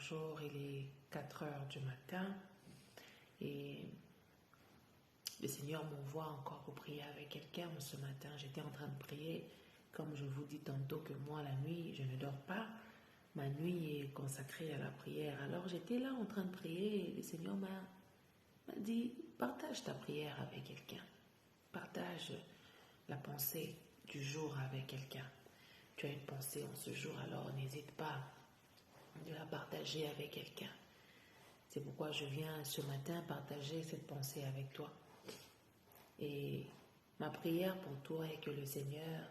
Bonjour, il est 4 heures du matin et le Seigneur m'envoie encore pour prier avec quelqu'un ce matin. J'étais en train de prier, comme je vous dis tantôt que moi la nuit je ne dors pas. Ma nuit est consacrée à la prière. Alors j'étais là en train de prier et le Seigneur m'a dit, partage ta prière avec quelqu'un. Partage la pensée du jour avec quelqu'un. Tu as une pensée en ce jour, alors n'hésite pas de la partager avec quelqu'un. C'est pourquoi je viens ce matin partager cette pensée avec toi. Et ma prière pour toi est que le Seigneur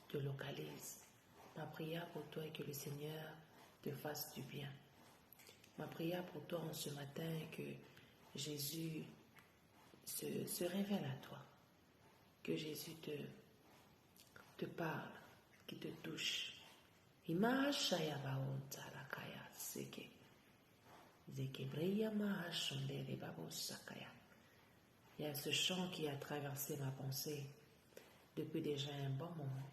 te localise. Ma prière pour toi est que le Seigneur te fasse du bien. Ma prière pour toi en ce matin est que Jésus se révèle à toi. Que Jésus te parle, qui te touche. Il y a ce chant qui a traversé ma pensée depuis déjà un bon moment.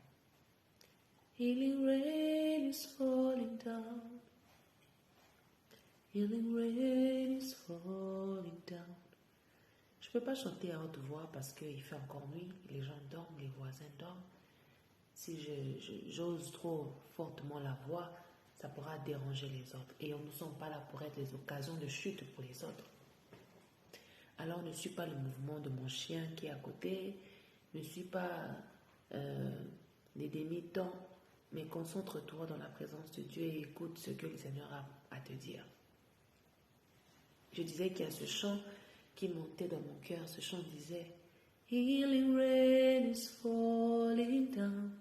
Healing rain is falling down. Healing rain is falling down. Je ne peux pas chanter à haute voix parce qu'il fait encore nuit, les gens dorment, les voisins dorment. Si j'ose trop fortement la voix, ça pourra déranger les autres. Et nous ne sommes pas là pour être les occasions de chute pour les autres. Alors ne suis pas le mouvement de mon chien qui est à côté, ne suis pas les demi-temps, mais concentre-toi dans la présence de Dieu et écoute ce que le Seigneur a à te dire. Je disais qu'il y a ce chant qui montait dans mon cœur. Ce chant disait Healing rain is falling down.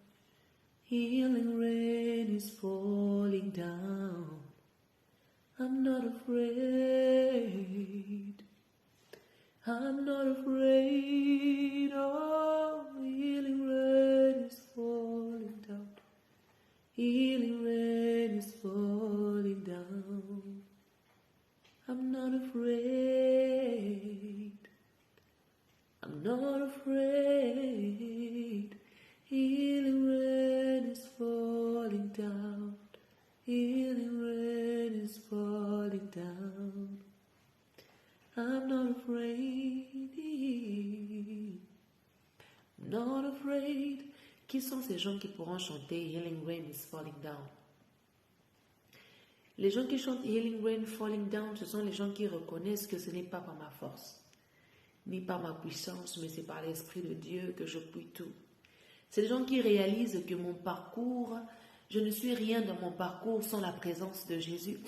Healing rain is falling down. I'm not afraid. I'm not afraid. Oh, healing rain is falling down. Healing rain is falling down. I'm not afraid. I'm not afraid. Healing rain is falling down. Healing rain is falling down. I'm not afraid. I'm not afraid. Qui sont ces gens qui pourront chanter Healing rain is falling down? Les gens qui chantent Healing rain falling down, ce sont les gens qui reconnaissent que ce n'est pas par ma force, ni par ma puissance, mais c'est par l'Esprit de Dieu que je puis tout. C'est les gens qui réalisent que mon parcours, je ne suis rien dans mon parcours sans la présence de Jésus.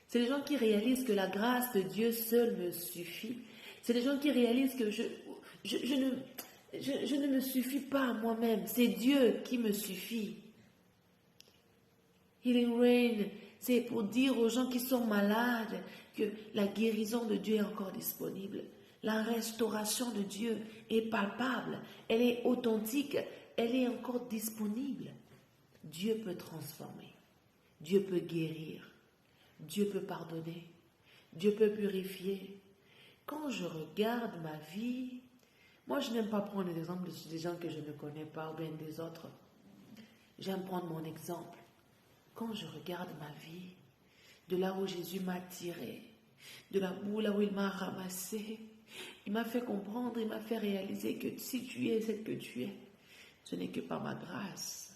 C'est les gens qui réalisent que la grâce de Dieu seule me suffit. C'est les gens qui réalisent que je ne me suffis pas à moi-même. C'est Dieu qui me suffit. Healing rain, c'est pour dire aux gens qui sont malades que la guérison de Dieu est encore disponible. La restauration de Dieu est palpable, elle est authentique, elle est encore disponible. Dieu peut transformer, Dieu peut guérir, Dieu peut pardonner, Dieu peut purifier. Quand je regarde ma vie, moi je n'aime pas prendre l'exemple des gens que je ne connais pas ou bien des autres. J'aime prendre mon exemple. Quand je regarde ma vie, de là où Jésus m'a tiré, de la boue là où il m'a ramassé, il m'a fait comprendre, il m'a fait réaliser que si tu es celle que tu es, ce n'est que par ma grâce.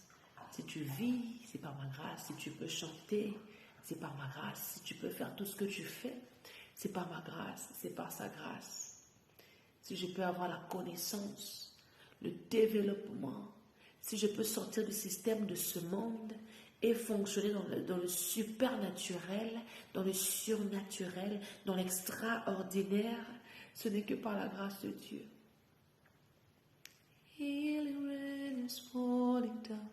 Si tu vis, c'est par ma grâce. Si tu peux chanter, c'est par ma grâce. Si tu peux faire tout ce que tu fais, c'est par ma grâce, c'est par sa grâce. Si je peux avoir la connaissance, le développement, si je peux sortir du système de ce monde et fonctionner dans le supernaturel, dans le surnaturel, dans l'extraordinaire, ce n'est que par la grâce de Dieu. Healing rain is falling down.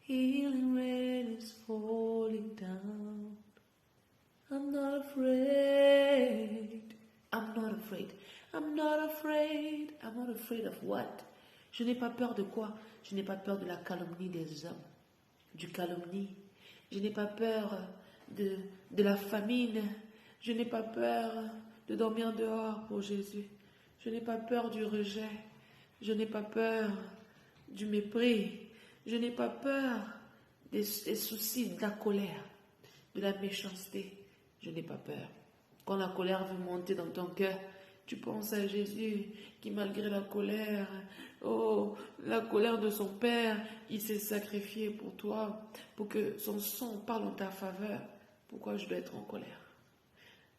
Healing rain is falling down. I'm not afraid. I'm not afraid. I'm not afraid. I'm not afraid of what? Je n'ai pas peur de quoi? Je n'ai pas peur de la calomnie des hommes, du calomnie. Je n'ai pas peur de la famine. Je n'ai pas peur de dormir dehors pour Jésus. Je n'ai pas peur du rejet. Je n'ai pas peur du mépris. Je n'ai pas peur des soucis, de la colère. de la méchanceté, je n'ai pas peur. Quand la colère veut monter dans ton cœur, tu penses à Jésus qui, malgré la colère, la colère de son Père, il s'est sacrifié pour toi, pour que son sang parle en ta faveur. Pourquoi je dois être en colère?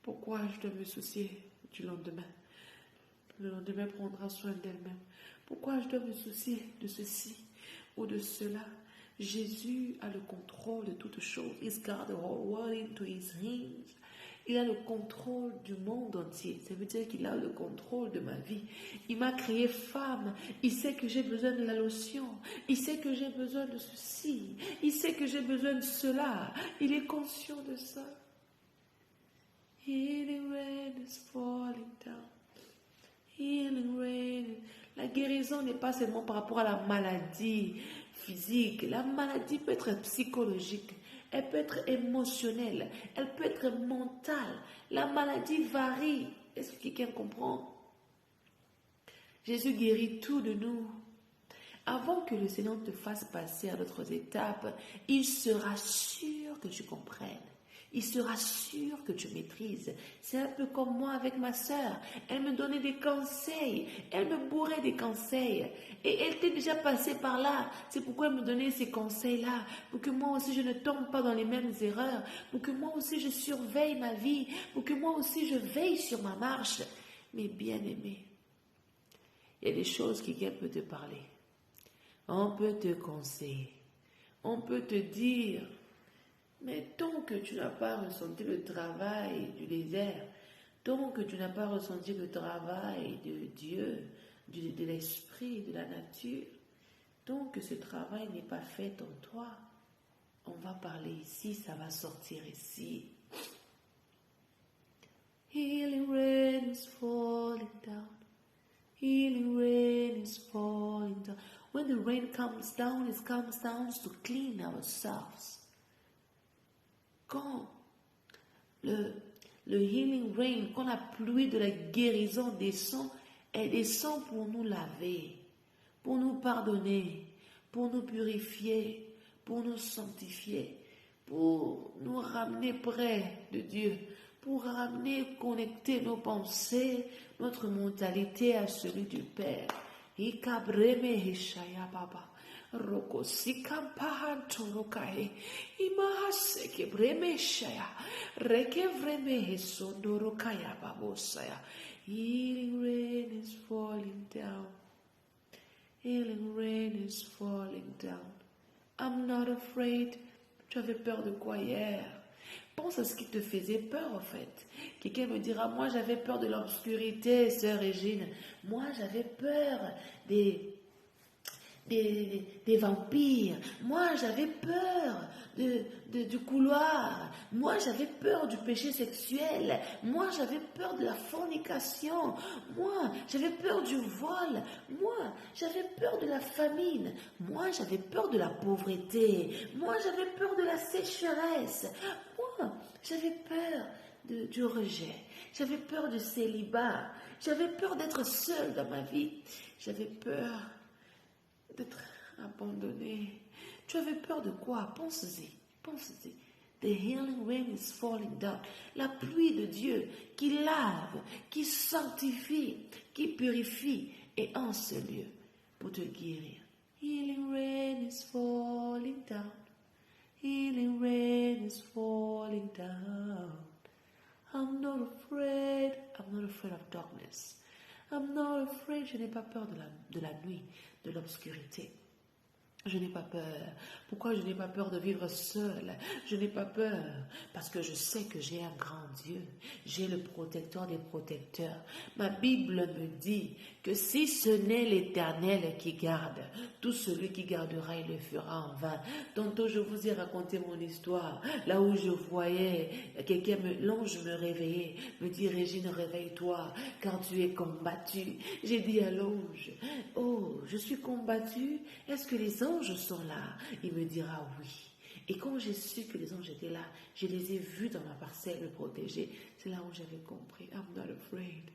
Pourquoi je dois me soucier du lendemain? Le lendemain prendra soin d'elle-même. Pourquoi je dois me soucier de ceci ou de cela? Jésus a le contrôle de toutes choses. He's got the whole world into his hands. Il a le contrôle du monde entier. Ça veut dire qu'il a le contrôle de ma vie. Il m'a créé femme. Il sait que j'ai besoin de la lotion. Il sait que j'ai besoin de ceci. Il sait que j'ai besoin de cela. Il est conscient de ça. Healing rain is falling down. Healing rain. La guérison n'est pas seulement par rapport à la maladie physique. La maladie peut être psychologique. Elle peut être émotionnelle. Elle peut être mentale. La maladie varie. Est-ce que quelqu'un comprend? Jésus guérit tout de nous. Avant que le Seigneur te fasse passer à d'autres étapes, il sera sûr que tu comprennes. Il sera sûr que tu maîtrises. C'est un peu comme moi avec ma sœur. Elle me donnait des conseils. Elle me bourrait des conseils. Et elle était déjà passée par là. C'est pourquoi elle me donnait ces conseils-là. Pour que moi aussi je ne tombe pas dans les mêmes erreurs. Pour que moi aussi je surveille ma vie. Pour que moi aussi je veille sur ma marche. Mais bien aimé, il y a des choses que quelqu'un peut te parler. On peut te conseiller. On peut te dire... Mais tant que tu n'as pas ressenti le travail du désert, tant que tu n'as pas ressenti le travail de Dieu, de l'esprit, de la nature, tant que ce travail n'est pas fait en toi, on va parler ici, ça va sortir ici. Healing rain is falling down. Healing rain is falling down. When the rain comes down, it comes down to clean ourselves. Quand le healing rain, quand la pluie de la guérison descend, elle descend pour nous laver, pour nous pardonner, pour nous purifier, pour nous sanctifier, pour nous ramener près de Dieu, pour ramener, connecter nos pensées, notre mentalité à celui du Père. Roko sikampahan torokae imahaseke bremeshaya reke vremehe sondorokaya babosaya. Healing rain is falling down. Healing rain is falling down. I'm not afraid. Tu avais peur de quoi hier? Pense à ce qui te faisait peur en fait. Quelqu'un me dira, moi j'avais peur de l'obscurité, sœur Régine. Moi j'avais peur des vampires. Moi, j'avais peur du couloir. Moi, j'avais peur du péché sexuel. Moi, j'avais peur de la fornication. Moi, j'avais peur du vol. Moi, j'avais peur de la famine. Moi, j'avais peur de la pauvreté. Moi, j'avais peur de la sécheresse. Moi, j'avais peur du rejet. J'avais peur du célibat. J'avais peur d'être seule dans ma vie. J'avais peur d'être abandonné. Tu avais peur de quoi? Pense-y, pense-y. The healing rain is falling down. La pluie de Dieu qui lave, qui sanctifie, qui purifie est en ce lieu pour te guérir. Healing rain is falling down. Healing rain is falling down. I'm not afraid. I'm not afraid of darkness. I'm not afraid. Je n'ai pas peur de la nuit, de l'obscurité. Je n'ai pas peur. Pourquoi je n'ai pas peur de vivre seule? Je n'ai pas peur parce que je sais que j'ai un grand Dieu. J'ai le protecteur des protecteurs. Ma Bible me dit que si ce n'est l'Éternel qui garde, tout celui qui gardera, il le fera en vain. Tantôt, je vous ai raconté mon histoire, là où je voyais l'ange me réveiller, me dit, Régine, réveille-toi, car tu es combattue. J'ai dit à l'ange, oh, je suis combattue? Est-ce que les anges sont là? Il me dira oui. Et quand j'ai su que les anges étaient là, je les ai vus dans ma parcelle me protéger. C'est là où j'avais compris. I'm not afraid.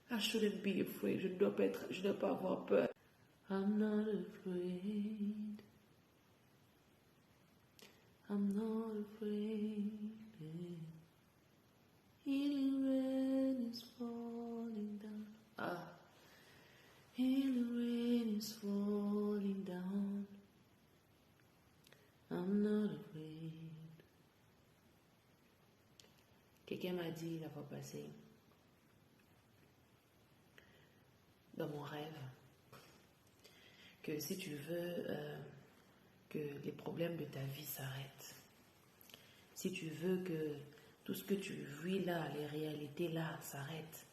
I shouldn't be afraid. Je ne dois pas avoir peur. I'm not afraid. I'm not afraid. Healing rain is falling down. Ah. Healing rain is falling down. I'm not afraid. Quelqu'un m'a dit la fois passée, dans mon rêve, que si tu veux que les problèmes de ta vie s'arrêtent, si tu veux que tout ce que tu vis là, les réalités là s'arrêtent,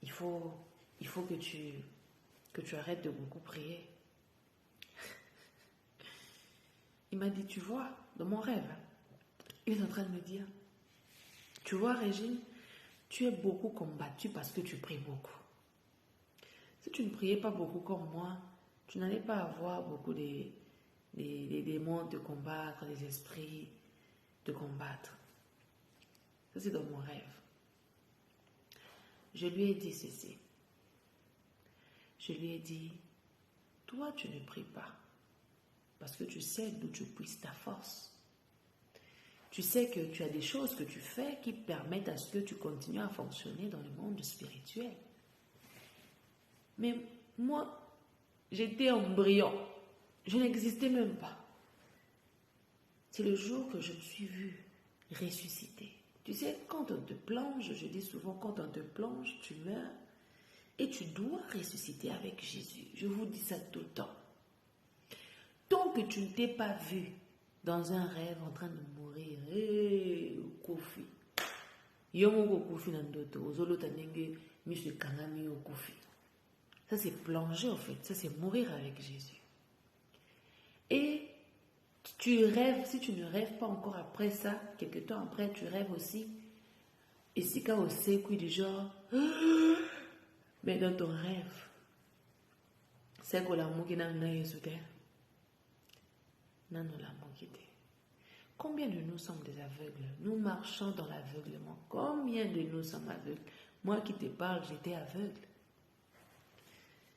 il faut que tu arrêtes de beaucoup prier. Il m'a dit, tu vois, dans mon rêve, il est en train de me dire, tu vois Régine, tu es beaucoup combattue parce que tu pries beaucoup. Si tu ne priais pas beaucoup comme moi, tu n'allais pas avoir beaucoup des démons de combattre, des esprits de combattre. Ça, c'est dans mon rêve. Je lui ai dit ceci. Je lui ai dit, toi, tu ne pries pas parce que tu sais d'où tu puisses ta force. Tu sais que tu as des choses que tu fais qui permettent à ce que tu continues à fonctionner dans le monde spirituel. Mais moi, j'étais embryon. Je n'existais même pas. C'est le jour que je me suis vue ressusciter. Tu sais, quand on te plonge, je dis souvent, quand on te plonge, tu meurs et tu dois ressusciter avec Jésus. Je vous dis ça tout le temps. Tant que tu ne t'es pas vu dans un rêve en train de mourir, Kofi. Ça c'est plonger en fait, ça c'est mourir avec Jésus. Et tu rêves, si tu ne rêves pas encore après ça, quelque temps après, tu rêves aussi. Et si quand on sait quoi du genre, mais dans ton rêve, c'est que l'amour qui n'a pas sous terre. Non, l'amour qui était. Combien de nous sommes des aveugles? Nous marchons dans l'aveuglement. Combien de nous sommes aveugles? Moi qui te parle, j'étais aveugle.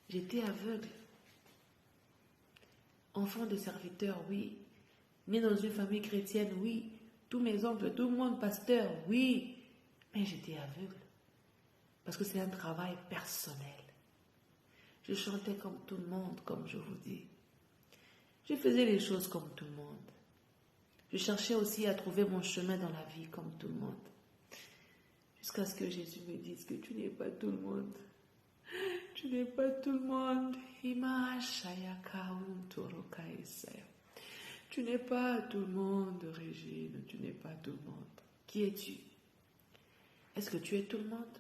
J'étais aveugle. Enfant de serviteur, oui. Né dans une famille chrétienne, oui. Tous mes oncles, tout le monde pasteur, oui. Mais j'étais aveugle. Parce que c'est un travail personnel. Je chantais comme tout le monde, comme je vous dis. Je faisais les choses comme tout le monde. Je cherchais aussi à trouver mon chemin dans la vie comme tout le monde. Jusqu'à ce que Jésus me dise que tu n'es pas tout le monde. Tu n'es pas tout le monde. Tu n'es pas tout le monde, Régine. Tu n'es pas tout le monde. Qui es-tu? Est-ce que tu es tout le monde?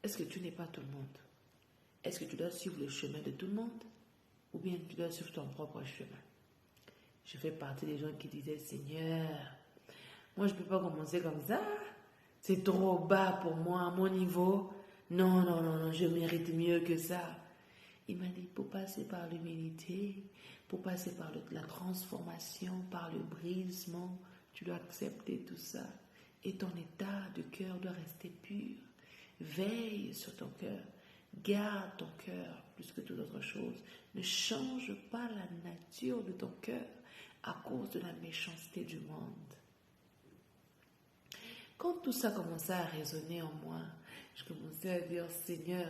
Est-ce que tu n'es pas tout le monde? Est-ce que tu dois suivre le chemin de tout le monde? Ou bien tu dois suivre ton propre chemin? Je fais partie des gens qui disaient, Seigneur, moi je ne peux pas commencer comme ça. C'est trop bas pour moi, à mon niveau. Non, je mérite mieux que ça. Il m'a dit, pour passer par l'humilité, pour passer par la transformation, par le brisement, tu dois accepter tout ça. Et ton état de cœur doit rester pur. Veille sur ton cœur. Garde ton cœur plus que toute autre chose. Ne change pas la nature de ton cœur à cause de la méchanceté du monde. Quand tout ça commençait à résonner en moi, je commençais à dire, Seigneur,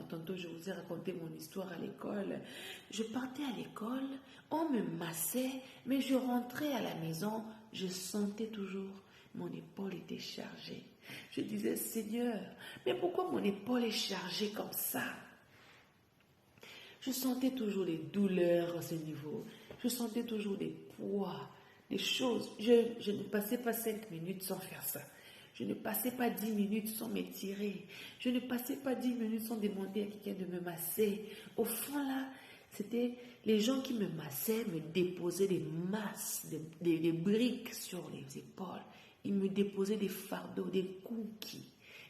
tantôt je vous ai raconté mon histoire à l'école. Je partais à l'école, on me massait, mais je rentrais à la maison, je sentais toujours, mon épaule était chargée. Je disais, Seigneur, mais pourquoi mon épaule est chargée comme ça? Je sentais toujours les douleurs à ce niveau. Je sentais toujours des poids, des choses. Je ne passais pas 5 minutes sans faire ça. Je ne passais pas 10 minutes sans m'étirer. Je ne passais pas 10 minutes sans demander à quelqu'un de me masser. Au fond là, c'était les gens qui me massaient, me déposaient des masses, des briques sur les épaules. Ils me déposaient des fardeaux, des cookies.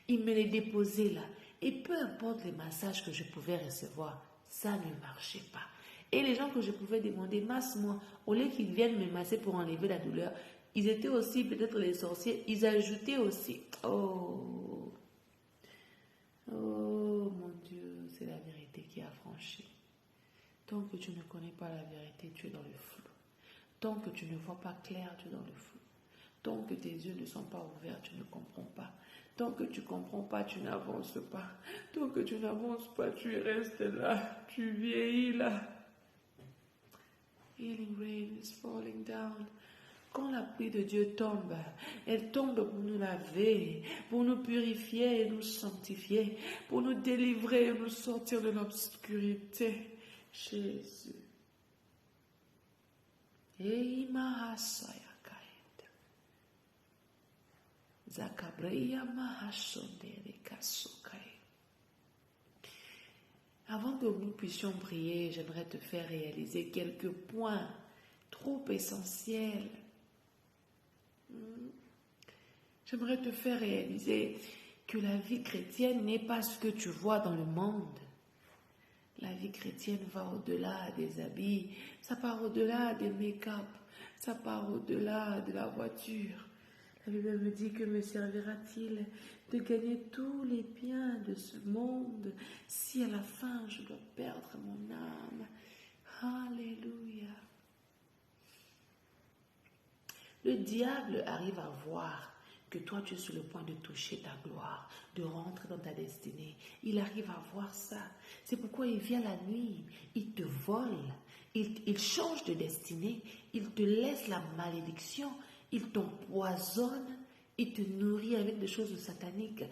Ils me les déposaient là. Et peu importe les massages que je pouvais recevoir, ça ne marchait pas. Et les gens que je pouvais demander, masse-moi, au lieu qu'ils viennent me masser pour enlever la douleur, ils étaient aussi peut-être les sorciers, ils ajoutaient aussi. Oh mon Dieu, c'est la vérité qui a franchi. Tant que tu ne connais pas la vérité, tu es dans le flou. Tant que tu ne vois pas clair, tu es dans le flou. Tant que tes yeux ne sont pas ouverts, tu ne comprends pas. Tant que tu ne comprends pas, tu n'avances pas. Tant que tu n'avances pas, tu restes là. Tu vieillis là. Healing rain is falling down. Quand la pluie de Dieu tombe, elle tombe pour nous laver, pour nous purifier et nous sanctifier, pour nous délivrer et nous sortir de l'obscurité. Jésus. Avant que nous puissions prier, j'aimerais te faire réaliser quelques points trop essentiels. J'aimerais te faire réaliser que la vie chrétienne n'est pas ce que tu vois dans le monde. La vie chrétienne va au-delà des habits, ça part au-delà des make-up, ça part au-delà de la voiture. La Bible me dit que me servira-t-il de gagner tous les biens de ce monde si à la fin je dois perdre mon âme. Alléluia. Le diable arrive à voir que toi tu es sur le point de toucher ta gloire, de rentrer dans ta destinée. Il arrive à voir ça. C'est pourquoi il vient la nuit, il te vole, il change de destinée, il te laisse la malédiction, il t'empoisonne, il te nourrit avec des choses sataniques.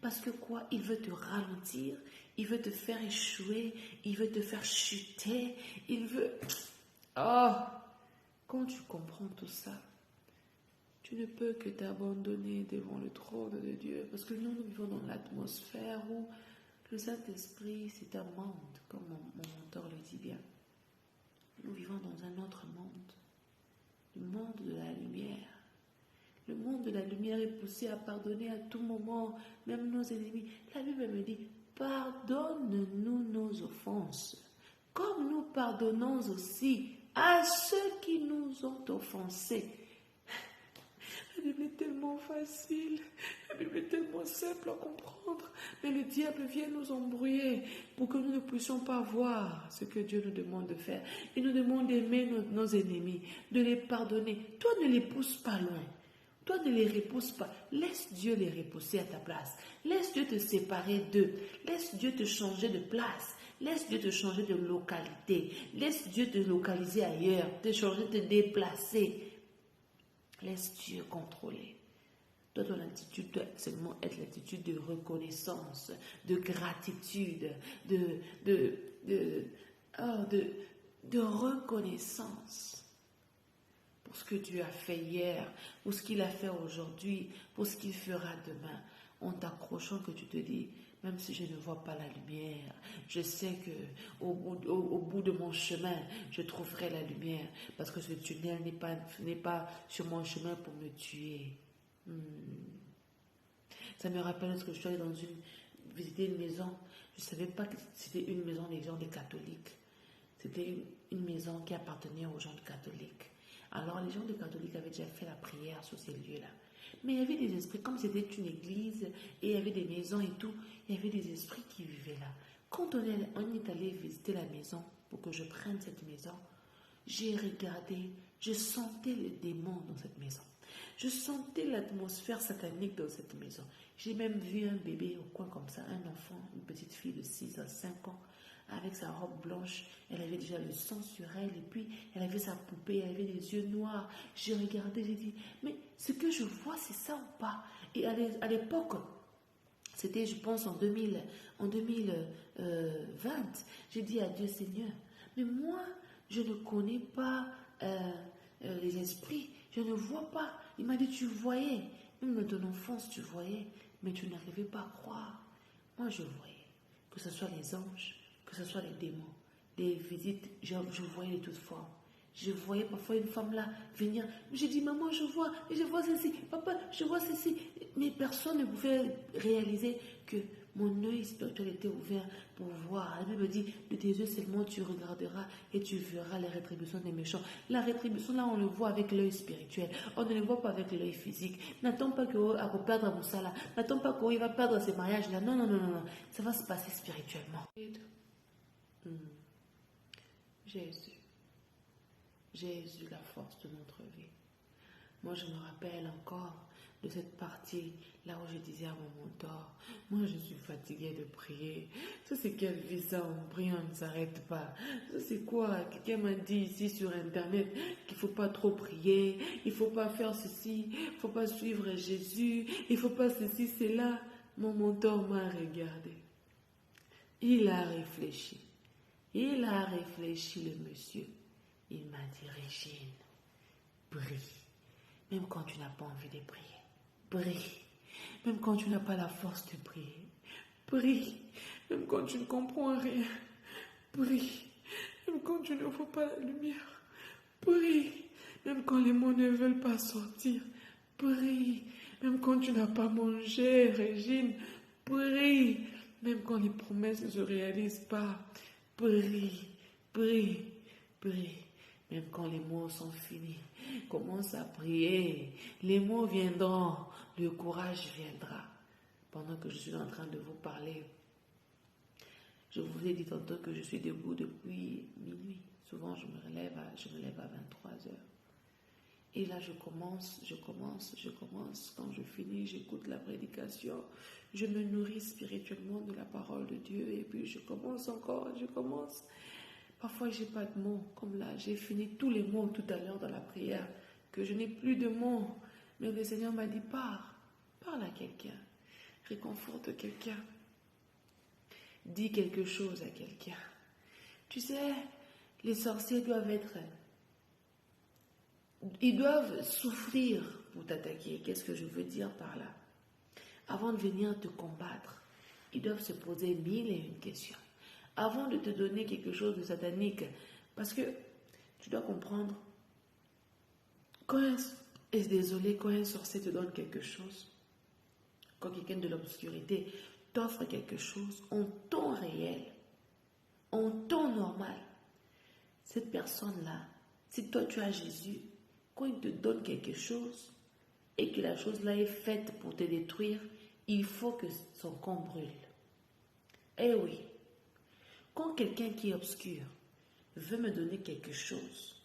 Parce que quoi? Il veut te ralentir, il veut te faire échouer, il veut te faire chuter, il veut... Oh! Quand tu comprends tout ça, tu ne peux que t'abandonner devant le trône de Dieu. Parce que nous vivons dans l'atmosphère où le Saint-Esprit, c'est un monde, comme mon mentor le dit bien. Nous vivons dans un autre monde, le monde de la lumière. Le monde de la lumière est poussé à pardonner à tout moment, même nos ennemis. La Bible me dit, pardonne-nous nos offenses, comme nous pardonnons aussi à ceux qui nous ont offensés. La Bible est tellement facile, la Bible est tellement simple à comprendre, mais le diable vient nous embrouiller pour que nous ne puissions pas voir ce que Dieu nous demande de faire. Il nous demande d'aimer nos ennemis, de les pardonner. Toi, ne les pousse pas loin. Toi, ne les repousse pas. Laisse Dieu les repousser à ta place. Laisse Dieu te séparer d'eux. Laisse Dieu te changer de place. Laisse Dieu te changer de localité. Laisse Dieu te localiser ailleurs, te changer, te déplacer. Laisse Dieu contrôler. Toi, ton attitude doit seulement être l'attitude de reconnaissance, de gratitude, de reconnaissance. Pour ce que Dieu a fait hier, pour ce qu'il a fait aujourd'hui, pour ce qu'il fera demain, en t'accrochant que tu te dis, même si je ne vois pas la lumière, je sais que au bout de mon chemin, je trouverai la lumière, parce que ce tunnel n'est pas sur mon chemin pour me tuer. Ça me rappelle lorsque je suis allée visiter une maison, je ne savais pas que c'était une maison des gens des catholiques. C'était une maison qui appartenait aux gens catholiques. Alors les gens des catholiques avaient déjà fait la prière sur ces lieux-là. Mais il y avait des esprits, comme c'était une église et il y avait des maisons et tout, il y avait des esprits qui vivaient là. Quand on est allé visiter la maison pour que je prenne cette maison, j'ai regardé, je sentais le démon dans cette maison. Je sentais l'atmosphère satanique dans cette maison. J'ai même vu un bébé au coin comme ça, un enfant, une petite fille de 6 à 5 ans, avec sa robe blanche. Elle avait déjà le sang sur elle et puis elle avait sa poupée, elle avait des yeux noirs. J'ai regardé, j'ai dit, mais ce que je vois, c'est ça ou pas? Et à l'époque, c'était, je pense, en 2020, j'ai dit à Dieu, Seigneur, mais moi, je ne connais pas les esprits, je ne vois pas. Il m'a dit, tu voyais, même dans ton enfance, tu voyais, mais tu n'arrivais pas à croire. Moi, je voyais, que ce soit les anges, que ce soit les démons, des visites, je voyais de toutes formes. Je voyais parfois une femme là venir. J'ai dit, maman, je vois ceci. Papa, je vois ceci. Mais personne ne pouvait réaliser que mon œil spirituel était ouvert pour voir. La Bible dit, de tes yeux seulement tu regarderas et tu verras les rétributions des méchants. La rétribution là, on le voit avec l'œil spirituel. On ne le voit pas avec l'œil physique. N'attends pas qu'il va perdre Moussa là. N'attends pas qu'il va perdre ses mariages là. Non, non, non, non. Ça va se passer spirituellement. Jésus. Jésus, la force de notre vie. Moi, je me rappelle encore de cette partie là où je disais à mon mentor, moi je suis fatiguée de prier. Ça c'est quelle vie ça, on prie, on ne s'arrête pas. Ça c'est quoi? Quelqu'un m'a dit ici sur internet qu'il ne faut pas trop prier, il ne faut pas faire ceci, il ne faut pas suivre Jésus, il ne faut pas ceci, cela. Mon mentor m'a regardé. Il a réfléchi. Il a réfléchi, le monsieur. Il m'a dit, Régine, prie. Même quand tu n'as pas envie de prier. Prie. Même quand tu n'as pas la force de prier. Prie. Même quand tu ne comprends rien. Prie. Même quand tu ne vois pas la lumière. Prie. Même quand les mots ne veulent pas sortir. Prie. Même quand tu n'as pas mangé, Régine. Prie. Même quand les promesses ne se réalisent pas. Prie. Prie. Prie. Même quand les mots sont finis, commence à prier. Les mots viendront, le courage viendra. Pendant que je suis en train de vous parler, je vous ai dit tantôt que je suis debout depuis minuit. Souvent, je me lève à 23 heures. Et là, je commence. Quand je finis, j'écoute la prédication. Je me nourris spirituellement de la parole de Dieu. Et puis, je commence. Parfois, je n'ai pas de mots, comme là, j'ai fini tous les mots tout à l'heure dans la prière, que je n'ai plus de mots. Mais le Seigneur m'a dit, parle à quelqu'un, réconforte quelqu'un, dis quelque chose à quelqu'un. Tu sais, les sorciers ils doivent souffrir pour t'attaquer. Qu'est-ce que je veux dire par là? Avant de venir te combattre, ils doivent se poser 1001 questions. Avant de te donner quelque chose de satanique, parce que tu dois comprendre, quand un sorcier te donne quelque chose, quand quelqu'un de l'obscurité t'offre quelque chose en temps réel, en temps normal, cette personne-là, si toi tu as Jésus, quand il te donne quelque chose et que la chose-là est faite pour te détruire, il faut que son camp brûle. Eh oui. Quand quelqu'un qui est obscur veut me donner quelque chose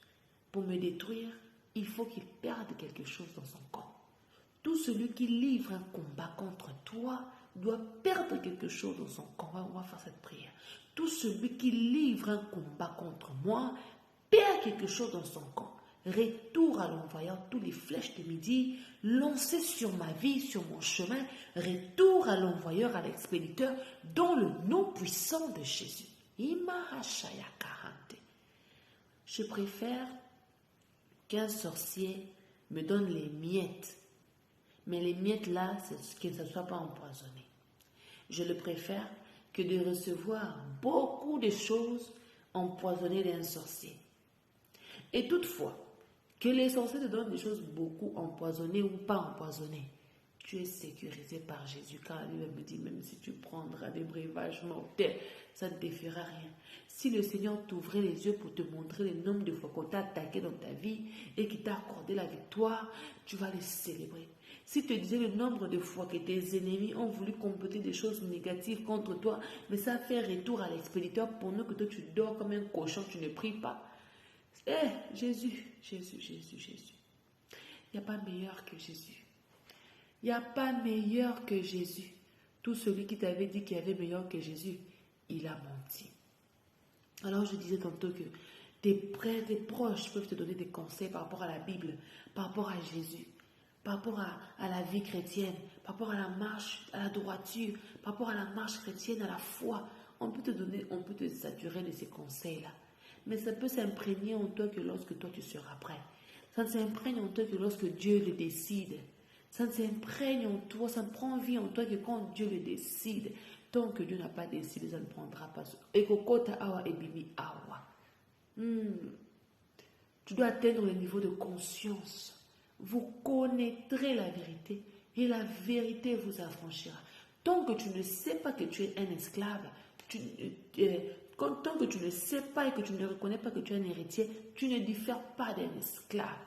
pour me détruire, il faut qu'il perde quelque chose dans son camp. Tout celui qui livre un combat contre toi doit perdre quelque chose dans son camp. On va faire cette prière. Tout celui qui livre un combat contre moi perd quelque chose dans son camp. Retour à l'envoyeur, tous les flèches de midi lancées sur ma vie, sur mon chemin. Retour à l'envoyeur, à l'expéditeur, dans le nom puissant de Jésus. Je préfère qu'un sorcier me donne les miettes. Mais les miettes là, c'est que ça ne soit pas empoisonné. Je le préfère que de recevoir beaucoup de choses empoisonnées d'un sorcier. Et toutefois, que les sorciers te donnent des choses beaucoup empoisonnées ou pas empoisonnées, tu es sécurisé par Jésus, car lui me dit, même si tu prendras des breuvages mortels, ça ne te fera rien. Si le Seigneur t'ouvrait les yeux pour te montrer le nombre de fois qu'on t'a attaqué dans ta vie et qu'il t'a accordé la victoire, tu vas les célébrer. Si tu disais le nombre de fois que tes ennemis ont voulu comploter des choses négatives contre toi, mais ça fait retour à l'expéditeur pendant que toi tu dors comme un cochon, tu ne pries pas. Jésus. Il n'y a pas meilleur que Jésus. Il n'y a pas meilleur que Jésus. Tout celui qui t'avait dit qu'il y avait meilleur que Jésus, il a menti. Alors je disais tantôt que tes proches peuvent te donner des conseils par rapport à la Bible, par rapport à Jésus, par rapport à la vie chrétienne, par rapport à la marche, à la droiture, par rapport à la marche chrétienne, à la foi. On peut te saturer de ces conseils-là. Mais ça peut s'imprégner en toi que lorsque toi tu seras prêt. Ça ne s'imprègne en toi que lorsque Dieu le décide. Ça ne s'imprègne en toi, ça ne prend vie en toi que quand Dieu le décide. Tant que Dieu n'a pas décidé, ça ne prendra pas. Ekokota awa ebimi awa. Tu dois atteindre le niveau de conscience. Vous connaîtrez la vérité et la vérité vous affranchira. Tant que tu ne sais pas que tu es un esclave, tant que tu ne sais pas et que tu ne reconnais pas que tu es un héritier, tu ne diffères pas d'un esclave.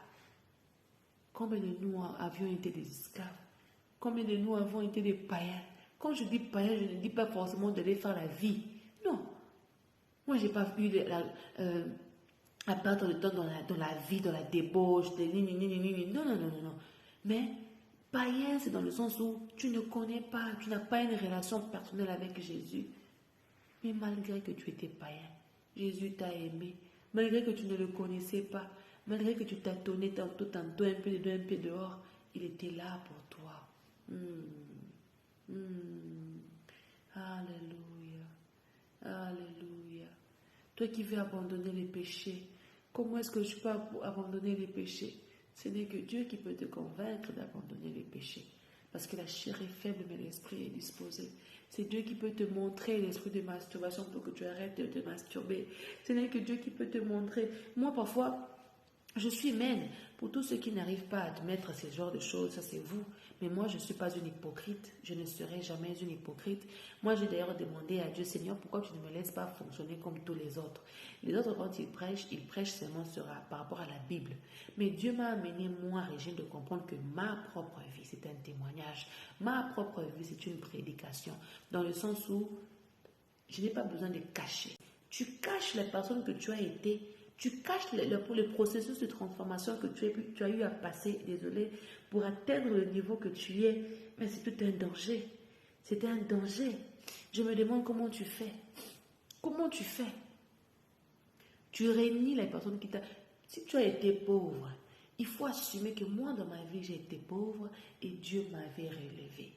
Combien de nous avions été des esclaves? Combien de nous avons été des païens? Quand je dis païen, je ne dis pas forcément d'aller faire la vie. Non. Moi, je n'ai pas eu à perdre le temps dans la vie, dans la débauche, non, non, non, non, non. Mais païen, c'est dans le sens où tu ne connais pas, tu n'as pas une relation personnelle avec Jésus. Mais malgré que tu étais païen, Jésus t'a aimé. Malgré que tu ne le connaissais pas, malgré que tu tâtonnais tantôt, un peu dedans, un peu dehors, il était là pour toi. Alléluia. Alléluia. Toi qui veux abandonner les péchés, comment est-ce que je peux abandonner les péchés? Ce n'est que Dieu qui peut te convaincre d'abandonner les péchés. Parce que la chair est faible, mais l'esprit est disposé. C'est Dieu qui peut te montrer l'esprit de masturbation pour que tu arrêtes de te masturber. Ce n'est que Dieu qui peut te montrer. Moi, parfois, je suis humaine. Pour tous ceux qui n'arrivent pas à admettre ce genre de choses, ça c'est vous. Mais moi, je ne suis pas une hypocrite. Je ne serai jamais une hypocrite. Moi, j'ai d'ailleurs demandé à Dieu, Seigneur, pourquoi tu ne me laisses pas fonctionner comme tous les autres? Les autres, quand ils prêchent seulement par rapport à la Bible. Mais Dieu m'a amené, moi, Régine, de comprendre que ma propre vie, c'est un témoignage. Ma propre vie, c'est une prédication. Dans le sens où je n'ai pas besoin de cacher. Tu caches la personne que tu as été. Tu caches le processus de transformation que tu as eu à passer, désolé, pour atteindre le niveau que tu es. Mais c'est tout un danger. C'est un danger. Je me demande comment tu fais. Comment tu fais? Tu réunis les personnes qui t'ont... Si tu as été pauvre, il faut assumer que moi, dans ma vie, j'ai été pauvre et Dieu m'avait relevé.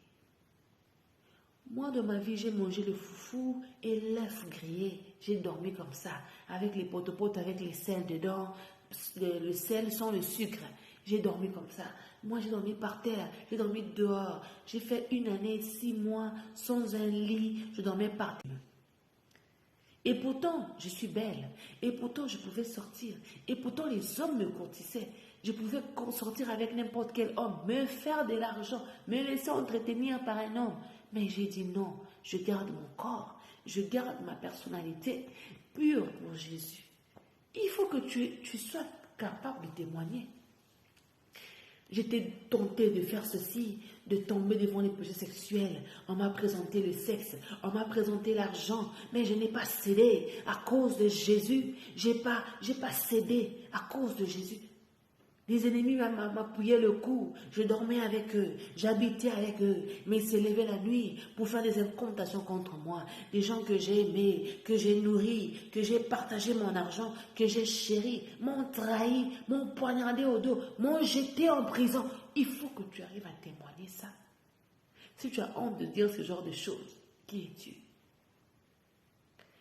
Moi, dans ma vie, j'ai mangé le foufou et l'œuf grillé. J'ai dormi comme ça, avec les potes avec les sels dedans, le sel sans le sucre. J'ai dormi comme ça. Moi, j'ai dormi par terre, j'ai dormi dehors. J'ai fait 1 année, 6 mois, sans un lit. Je dormais par terre. Et pourtant, je suis belle. Et pourtant, je pouvais sortir. Et pourtant, les hommes me courtisaient. Je pouvais sortir avec n'importe quel homme, me faire de l'argent, me laisser entretenir par un homme. Mais j'ai dit non, je garde mon corps, je garde ma personnalité pure pour Jésus. Il faut que tu sois capable de témoigner. J'étais tentée de faire ceci, de tomber devant les péchés sexuels. On m'a présenté le sexe, on m'a présenté l'argent, mais je n'ai pas cédé à cause de Jésus. J'ai pas cédé à cause de Jésus. Les ennemis m'appuyaient le cou, je dormais avec eux, j'habitais avec eux, mais ils se levaient la nuit pour faire des incantations contre moi. Des gens que j'ai aimés, que j'ai nourris, que j'ai partagé mon argent, que j'ai chéri, m'ont trahi, m'ont poignardé au dos, m'ont jeté en prison. Il faut que tu arrives à témoigner ça. Si tu as honte de dire ce genre de choses, qui es-tu?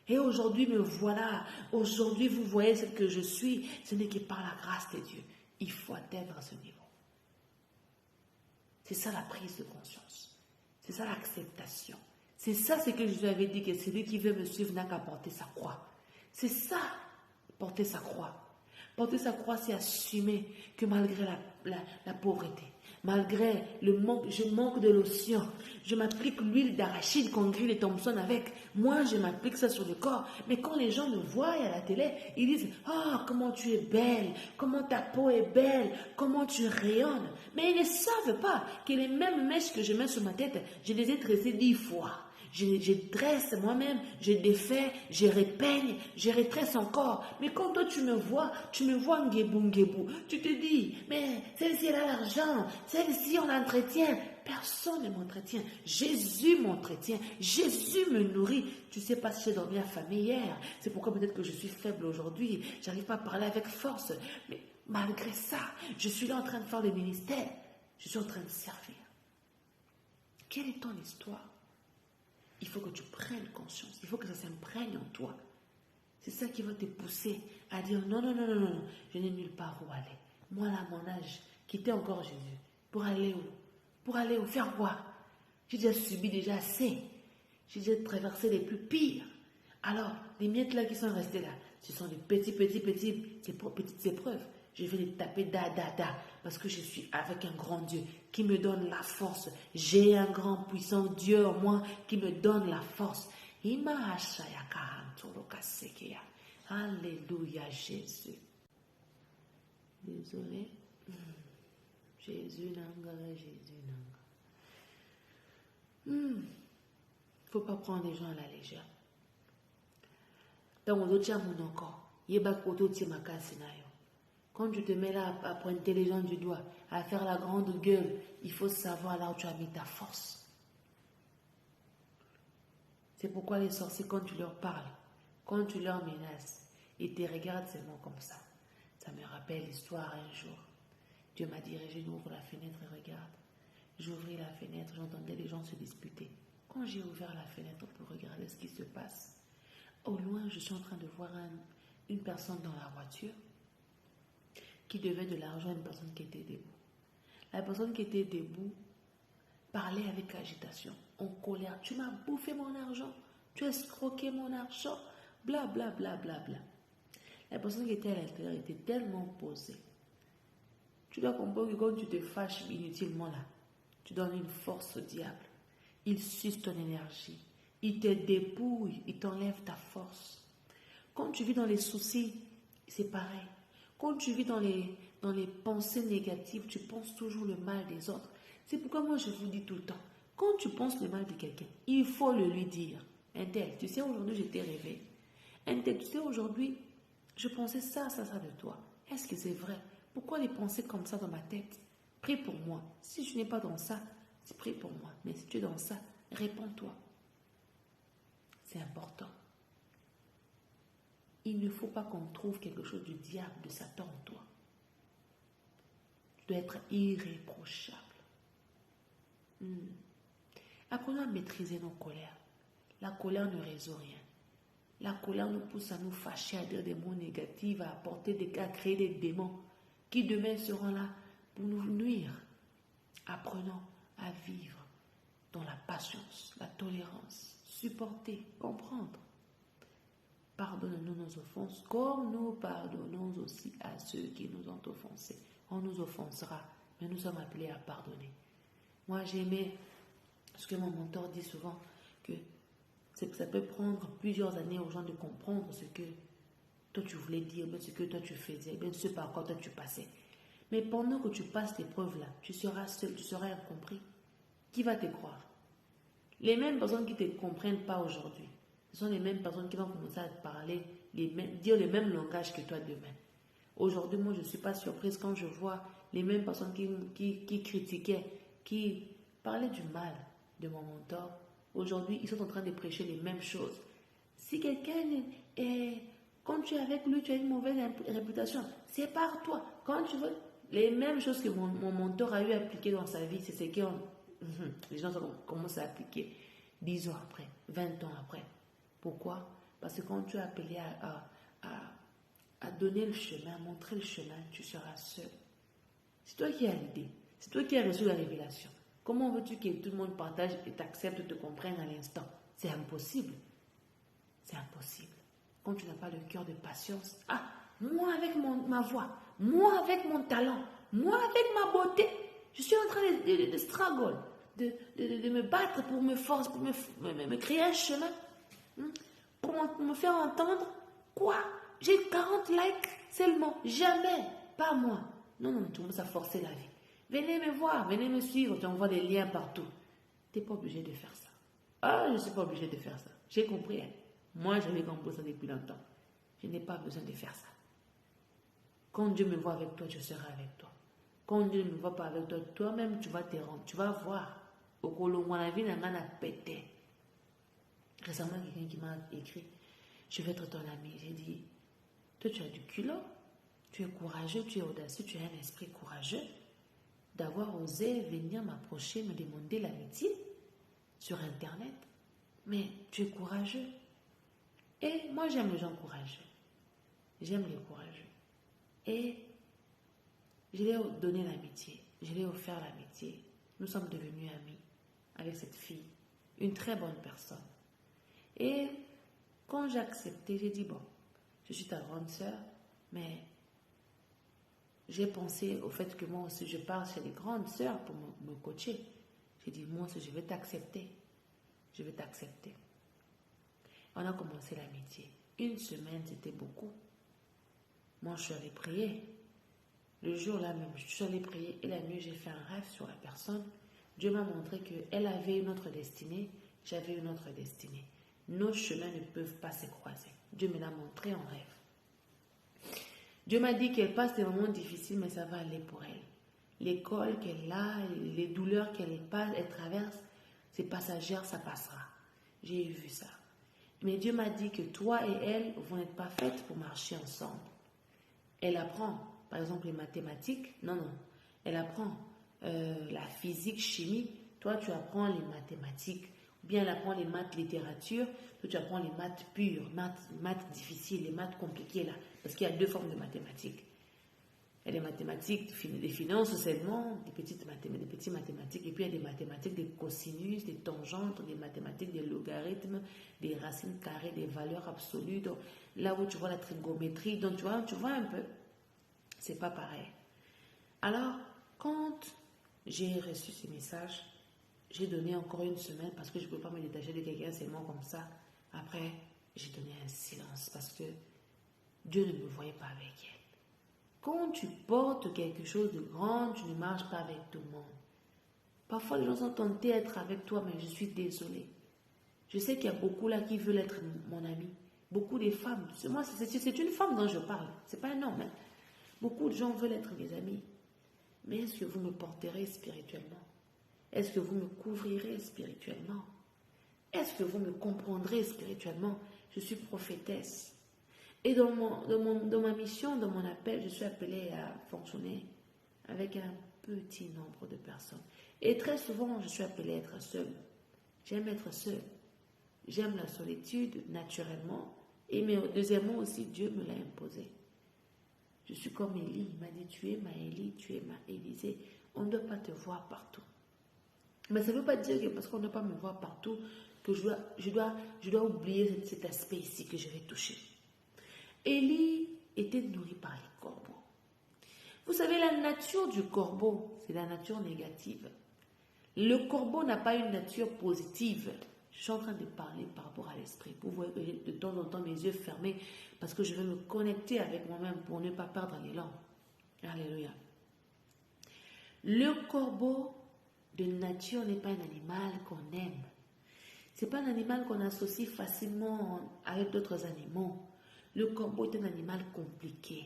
Et aujourd'hui, me voilà. Aujourd'hui, vous voyez ce que je suis. Ce n'est que par la grâce de Dieu. Il faut atteindre ce niveau. C'est ça la prise de conscience. C'est ça l'acceptation. C'est ça ce que je vous avais dit, que celui qui veut me suivre n'a qu'à porter sa croix. C'est ça, porter sa croix. Porter sa croix, c'est assumer que malgré la pauvreté, malgré le manque, je manque de lotion, je m'applique l'huile d'arachide qu'on grille les Thompson avec. Moi, je m'applique ça sur le corps. Mais quand les gens me voient à la télé, ils disent « Oh, comment tu es belle, comment ta peau est belle, comment tu rayonnes. » Mais ils ne savent pas que les mêmes mèches que je mets sur ma tête, je les ai tressées 10 fois. Je dresse moi-même, je défais, je repeigne, je retresse encore. Mais quand toi tu me vois en guébou. Tu te dis, mais celle-ci elle a l'argent, celle-ci on l'entretient. Personne ne m'entretient. Jésus m'entretient. Jésus me nourrit. Tu sais pas si j'ai dormi affamé hier. C'est pourquoi peut-être que je suis faible aujourd'hui. J'arrive pas à parler avec force. Mais malgré ça, je suis là en train de faire le ministère. Je suis en train de servir. Quelle est ton histoire? Il faut que tu prennes conscience. Il faut que ça s'imprègne en toi. C'est ça qui va te pousser à dire non, je n'ai nulle part où aller. Moi, là, à mon âge, quitter encore Jésus. Pour aller où? Pour aller où? Faire quoi? J'ai déjà subi déjà assez. J'ai déjà traversé les plus pires. Alors, les miettes là qui sont restées là, ce sont des petites épreuves. Je vais les taper parce que je suis avec un grand Dieu qui me donne la force. J'ai un grand puissant Dieu en moi qui me donne la force. Alléluia Jésus. Désolé. Jésus nanga. Faut pas prendre les gens à la légère. Dans mon autre mon encore. Quand tu te mets là à pointer les gens du doigt, à faire la grande gueule, il faut savoir là où tu as mis ta force. C'est pourquoi les sorciers, quand tu leur parles, quand tu leur menaces, ils te regardent seulement comme ça. Ça me rappelle l'histoire un jour. Dieu m'a dirigé, ouvre la fenêtre et regarde. J'ouvris la fenêtre, j'entendais les gens se disputer. Quand j'ai ouvert la fenêtre pour regarder ce qui se passe, au loin, je suis en train de voir une personne dans la voiture qui devait de l'argent à une personne qui était debout. La personne qui était debout parlait avec agitation, en colère. Tu m'as bouffé mon argent, tu as escroqué mon argent, bla bla bla bla bla. La personne qui était à l'intérieur était tellement posée. Tu dois comprendre que quand tu te fâches inutilement là, tu donnes une force au diable. Il suce ton énergie, il te dépouille, il t'enlève ta force. Quand tu vis dans les soucis, c'est pareil. Quand tu vis dans les pensées négatives, tu penses toujours le mal des autres. C'est pourquoi moi je vous dis tout le temps, quand tu penses le mal de quelqu'un, il faut le lui dire. Un tel, tu sais, aujourd'hui je t'ai rêvé. Un tel, tu sais, aujourd'hui, je pensais ça de toi. Est-ce que c'est vrai? Pourquoi les pensées comme ça dans ma tête? Prie pour moi. Si je n'ai pas dans ça, c'est prie pour moi. Mais si tu es dans ça, réponds-toi. C'est important. Il ne faut pas qu'on trouve quelque chose du diable, de Satan en toi. Tu dois être irréprochable. Apprenons à maîtriser nos colères. La colère ne résout rien. La colère nous pousse à nous fâcher, à dire des mots négatifs, à créer des démons qui demain seront là pour nous nuire. Apprenons à vivre dans la patience, la tolérance, supporter, comprendre. Pardonne-nous nos offenses comme nous pardonnons aussi à ceux qui nous ont offensés. On nous offensera, mais nous sommes appelés à pardonner. Moi, j'aimais ce que mon mentor dit souvent, que ça peut prendre plusieurs années aux gens de comprendre ce que toi tu voulais dire, ce que toi tu faisais, ce par quoi toi tu passais. Mais pendant que tu passes l'épreuve là, tu seras seul, tu seras incompris. Qui va te croire? Les mêmes personnes qui ne te comprennent pas aujourd'hui, ce sont les mêmes personnes qui vont commencer à te parler, dire le même langage que toi demain. Aujourd'hui, moi, je ne suis pas surprise quand je vois les mêmes personnes qui critiquaient, qui parlaient du mal de mon mentor. Aujourd'hui, ils sont en train de prêcher les mêmes choses. Si quelqu'un est... Quand tu es avec lui, tu as une mauvaise réputation. C'est par toi. Quand tu veux... Les mêmes choses que mon mentor a eu à appliquer dans sa vie, c'est ce que les gens commencent à appliquer 10 ans après, 20 ans après. Pourquoi? Parce que quand tu es appelé à donner le chemin, à montrer le chemin, tu seras seul. C'est toi qui as l'idée. C'est toi qui as reçu la révélation. Comment veux-tu que tout le monde partage et t'accepte, te comprenne à l'instant? C'est impossible. C'est impossible. Quand tu n'as pas le cœur de patience, moi avec ma voix, moi avec mon talent, moi avec ma beauté, je suis en train de struggle, de me battre pour me forcer, pour me créer un chemin, pour me faire entendre. Quoi? J'ai 40 likes seulement, jamais, pas moi. Non, tu commences à forcer la vie. Venez me voir, venez me suivre, tu envoies des liens partout. Tu n'es pas obligé de faire ça. Je ne suis pas obligé de faire ça. J'ai compris. Moi, j'avais compris ça depuis longtemps. Je n'ai pas besoin de faire ça. Quand Dieu me voit avec toi, je serai avec toi. Quand Dieu ne me voit pas avec toi, toi-même, tu vas te rendre. Tu vas voir. Au Colombo, la vie n'a pas pété. Récemment, quelqu'un qui m'a écrit, je vais être ton ami. J'ai dit, toi, tu as du culot. Tu es courageux, tu es audacieux, tu as un esprit courageux d'avoir osé venir m'approcher, me demander l'amitié sur Internet. Mais tu es courageux. Et moi, j'aime les gens courageux. J'aime les courageux. Et je lui ai donné l'amitié. Je lui ai offert l'amitié. Nous sommes devenus amis avec cette fille. Une très bonne personne. Et quand j'ai accepté, j'ai dit, bon, je suis ta grande sœur, mais j'ai pensé au fait que moi aussi, je parle chez les grandes sœurs pour me coacher. J'ai dit, moi aussi, je vais t'accepter. Je vais t'accepter. On a commencé l'amitié. Une semaine, c'était beaucoup. Moi, je suis allée prier. Le jour-là même, je suis allée prier et la nuit, j'ai fait un rêve sur la personne. Dieu m'a montré qu'elle avait une autre destinée, j'avais une autre destinée. Nos chemins ne peuvent pas se croiser. Dieu me l'a montré en rêve. Dieu m'a dit qu'elle passe des moments difficiles, mais ça va aller pour elle. L'école qu'elle a, les douleurs qu'elle passe, elle traverse, c'est passagère, ça passera. J'ai vu ça. Mais Dieu m'a dit que toi et elle, vous n'êtes pas faites pour marcher ensemble. Elle apprend, par exemple, les mathématiques. Non. Elle apprend la physique, chimie. Toi, tu apprends les mathématiques. Ou bien elle apprend les maths, littérature. Toi, tu apprends les maths pures, maths difficiles, les maths compliquées, là. Parce qu'il y a 2 formes de mathématiques. Il y a des mathématiques, des finances seulement, des petites mathématiques, et puis il y a des mathématiques, des cosinus, des tangentes, des mathématiques, des logarithmes, des racines carrées, des valeurs absolues. Donc, là où tu vois la trigonométrie, donc tu vois un peu, c'est pas pareil. Alors, quand j'ai reçu ces messages, j'ai donné encore une semaine parce que je ne peux pas me détacher de quelqu'un seulement comme ça. Après, j'ai donné un silence parce que Dieu ne me voyait pas avec elle. Quand tu portes quelque chose de grand, tu ne marches pas avec tout le monde. Parfois, les gens sont tentés d'être avec toi, mais je suis désolée. Je sais qu'il y a beaucoup là qui veulent être mon ami. Beaucoup de femmes. Moi, c'est une femme dont je parle. Ce n'est pas un homme. Hein. Beaucoup de gens veulent être mes amis. Mais est-ce que vous me porterez spirituellement? Est-ce que vous me couvrirez spirituellement? Est-ce que vous me comprendrez spirituellement? Je suis prophétesse. Et dans ma mission, dans mon appel, je suis appelée à fonctionner avec un petit nombre de personnes. Et très souvent, je suis appelée à être seule. J'aime être seule. J'aime la solitude naturellement. Mais deuxièmement aussi, Dieu me l'a imposé. Je suis comme Élie. Il m'a dit, tu es ma Élie, tu es ma Élisée. On ne doit pas te voir partout. Mais ça ne veut pas dire que parce qu'on ne doit pas me voir partout, que je dois oublier cet aspect ici que je vais toucher. Élie était nourri par les corbeaux. Vous savez, la nature du corbeau, c'est la nature négative. Le corbeau n'a pas une nature positive. Je suis en train de parler par rapport à l'esprit. Vous voyez que j'ai de temps en temps mes yeux fermés parce que je veux me connecter avec moi-même pour ne pas perdre l'élan. Alléluia. Le corbeau de nature n'est pas un animal qu'on aime. Ce n'est pas un animal qu'on associe facilement avec d'autres animaux. Le corbeau est un animal compliqué.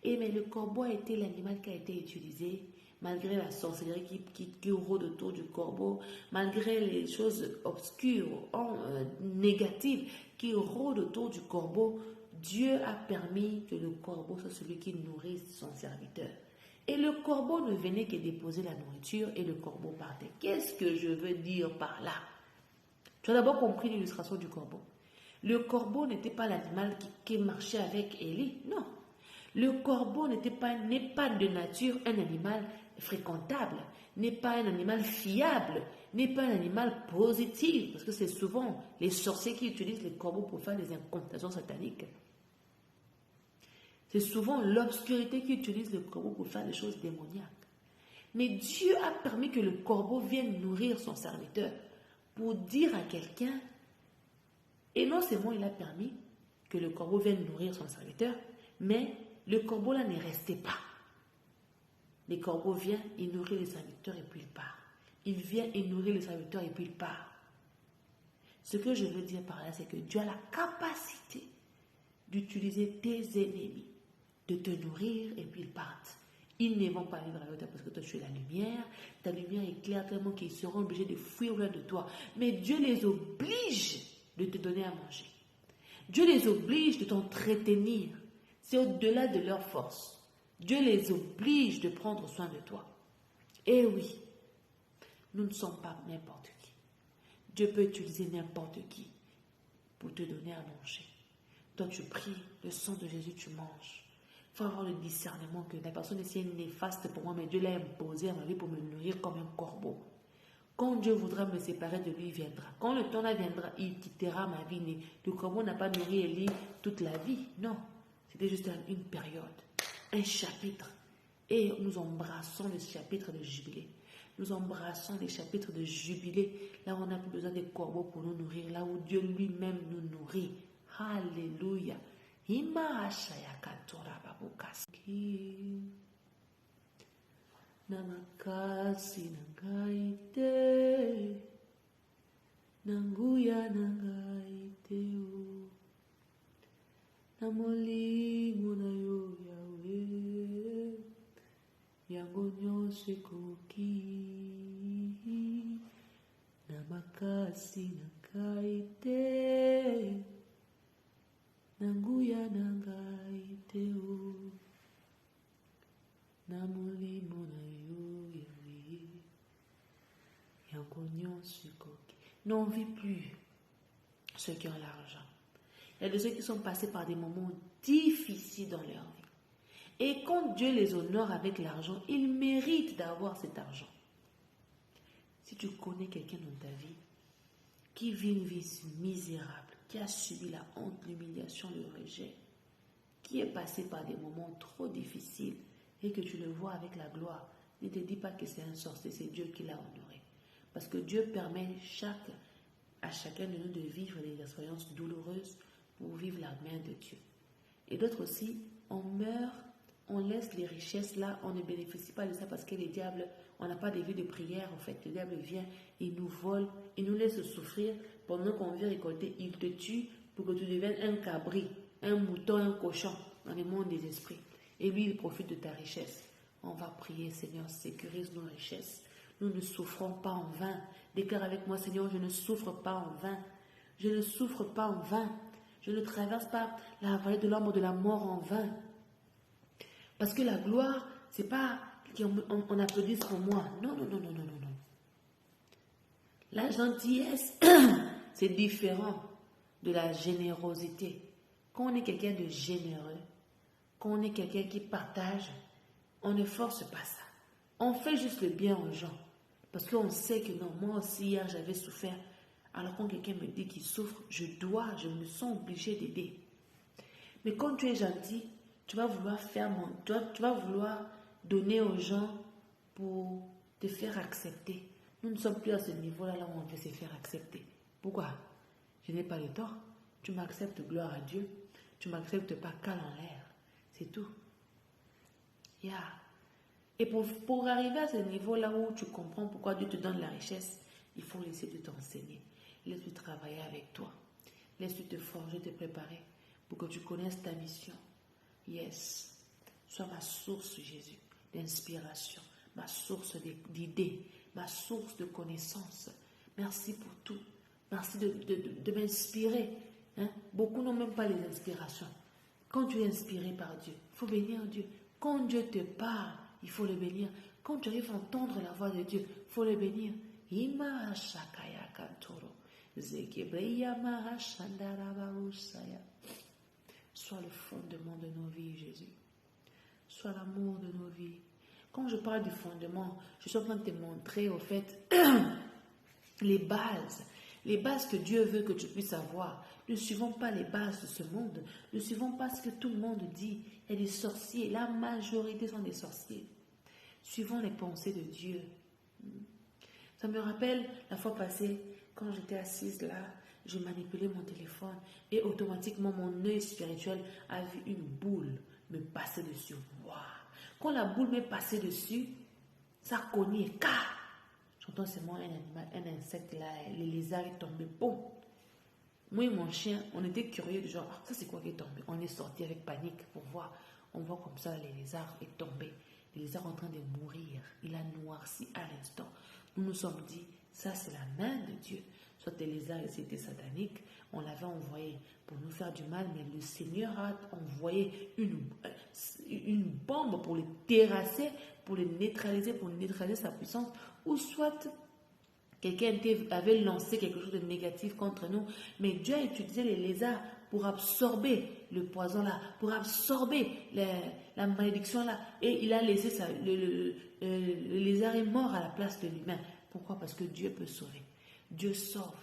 Mais le corbeau a été l'animal qui a été utilisé, malgré la sorcellerie qui rôde autour du corbeau, malgré les choses obscures, négatives qui rôdent autour du corbeau. Dieu a permis que le corbeau soit celui qui nourrisse son serviteur. Et le corbeau ne venait que déposer la nourriture et le corbeau partait. Qu'est-ce que je veux dire par là? Tu as d'abord compris l'illustration du corbeau. Le corbeau n'était pas l'animal qui marchait avec Élie, non. Le corbeau n'est pas de nature un animal fréquentable, n'est pas un animal fiable, n'est pas un animal positif, parce que c'est souvent les sorciers qui utilisent les corbeaux pour faire des incantations sataniques. C'est souvent l'obscurité qui utilise le corbeau pour faire des choses démoniaques. Mais Dieu a permis que le corbeau vienne nourrir son serviteur pour dire à quelqu'un. Et non seulement il a permis que le corbeau vienne nourrir son serviteur, mais le corbeau là ne restait pas. Le corbeau vient, il nourrit le serviteur et puis il part. Il vient, il nourrit le serviteur et puis il part. Ce que je veux dire par là, c'est que Dieu a la capacité d'utiliser tes ennemis, de te nourrir et puis ils partent. Ils ne vont pas vivre avec toi parce que toi tu es la lumière. Ta lumière éclaire tellement qu'ils seront obligés de fuir loin de toi. Mais Dieu les oblige de te donner à manger. Dieu les oblige de t'entretenir. C'est au-delà de leur force. Dieu les oblige de prendre soin de toi. Et oui, nous ne sommes pas n'importe qui. Dieu peut utiliser n'importe qui pour te donner à manger. Toi, tu pries, le sang de Jésus, tu manges. Il faut avoir le discernement que la personne ici est néfaste pour moi, mais Dieu l'a imposé à ma vie pour me nourrir comme un corbeau. Quand Dieu voudra me séparer de lui, il viendra. Quand le temps là viendra, il quittera ma vie. Le corbeau n'a pas nourri Élie toute la vie. Non, c'était juste une période, un chapitre. Et nous embrassons le chapitre de jubilé. Nous embrassons les chapitres de jubilé. Là où on n'a plus besoin des corbeaux pour nous nourrir. Là où Dieu lui-même nous nourrit. Alléluia. Namakasi nangaite, nanguya nangaite o, molimo na yo Yahweh, yango nyonso ekoki, na makasi na ngai te, na nguya na ngai te o, na molimo na yo Yahweh, yango nyonso ekoki. N'en vit plus ceux qui ont l'argent. Il y a de ceux qui sont passés par des moments difficiles dans leur vie. Et quand Dieu les honore avec l'argent, ils méritent d'avoir cet argent. Si tu connais quelqu'un dans ta vie qui vit une vie misérable, qui a subi la honte, l'humiliation, le rejet, qui est passé par des moments trop difficiles et que tu le vois avec la gloire, ne te dis pas que c'est un sorcier, c'est Dieu qui l'a honoré. Parce que Dieu permet à chacun de nous de vivre des expériences douloureuses pour vivre la main de Dieu. Et d'autres aussi, on meurt, on laisse les richesses là, on ne bénéficie pas de ça parce que les diables, on n'a pas de vie de prière en fait. Le diable vient, il nous vole, il nous laisse souffrir pendant qu'on vient récolter, il te tue pour que tu deviennes un cabri, un mouton, un cochon dans le monde des esprits. Et lui, il profite de ta richesse. On va prier, Seigneur, sécurise nos richesses. Nous ne souffrons pas en vain. Déclare avec moi, Seigneur, je ne souffre pas en vain. Je ne souffre pas en vain. Je ne traverse pas la vallée de l'ombre de la mort en vain. Parce que la gloire, c'est pas qu'on applaudisse pour moi. Non, non, non, non, non, non, non. La gentillesse, c'est différent de la générosité. Quand on est quelqu'un de généreux, quand on est quelqu'un qui partage, on ne force pas ça. On fait juste le bien aux gens. Parce qu'on sait que non, moi aussi hier j'avais souffert. Alors quand quelqu'un me dit qu'il souffre, je me sens obligée d'aider. Mais quand tu es gentil, tu vas vouloir tu vas vouloir donner aux gens pour te faire accepter. Nous ne sommes plus à ce niveau-là là où on veut se faire accepter. Pourquoi? Je n'ai pas le tort. Tu m'acceptes, gloire à Dieu. Tu ne m'acceptes pas, cale en l'air. C'est tout. Yeah. Et pour arriver à ce niveau-là où tu comprends pourquoi Dieu te donne la richesse, il faut laisser de t'enseigner. Laisse-lui travailler avec toi. Laisse-lui te forger, te préparer pour que tu connaisses ta mission. Yes. Sois ma source, Jésus, d'inspiration, ma source d'idées, ma source de connaissances. Merci pour tout. Merci de m'inspirer. Hein? Beaucoup n'ont même pas les inspirations. Quand tu es inspiré par Dieu, il faut bénir Dieu. Quand Dieu te parle, il faut le bénir. Quand tu arrives à entendre la voix de Dieu, il faut le bénir. Sois le fondement de nos vies, Jésus. Sois l'amour de nos vies. Quand je parle du fondement, je suis en train de te montrer, au fait, les bases que Dieu veut que tu puisses avoir. Ne suivons pas les bases de ce monde. Ne suivons pas ce que tout le monde dit. Il y a des sorciers. La majorité sont des sorciers. Suivons les pensées de Dieu. Ça me rappelle la fois passée, quand j'étais assise là, je manipulais mon téléphone et automatiquement mon œil spirituel a vu une boule me passer dessus. Wow. Quand la boule m'est passée dessus, ça cognait. J'entends seulement un animal, un insecte là, les lézards est tombé. Boum. Moi et mon chien, on était curieux du genre, ça c'est quoi qui est tombé? On est sorti avec panique pour voir. On voit comme ça, les lézards est tombé. Les lézards en train de mourir. Il a noirci à l'instant. Nous nous sommes dit, ça c'est la main de Dieu. Soit les lézards, c'était satanique. On l'avait envoyé pour nous faire du mal, mais le Seigneur a envoyé une bombe pour les terrasser, pour les neutraliser, pour neutraliser sa puissance. Ou soit quelqu'un avait lancé quelque chose de négatif contre nous, mais Dieu a utilisé les lézards pour absorber le poison là, pour absorber la malédiction là, et il a laissé ça, le lézard est mort à la place de l'humain. Pourquoi? Parce que Dieu peut sauver. Dieu sauve.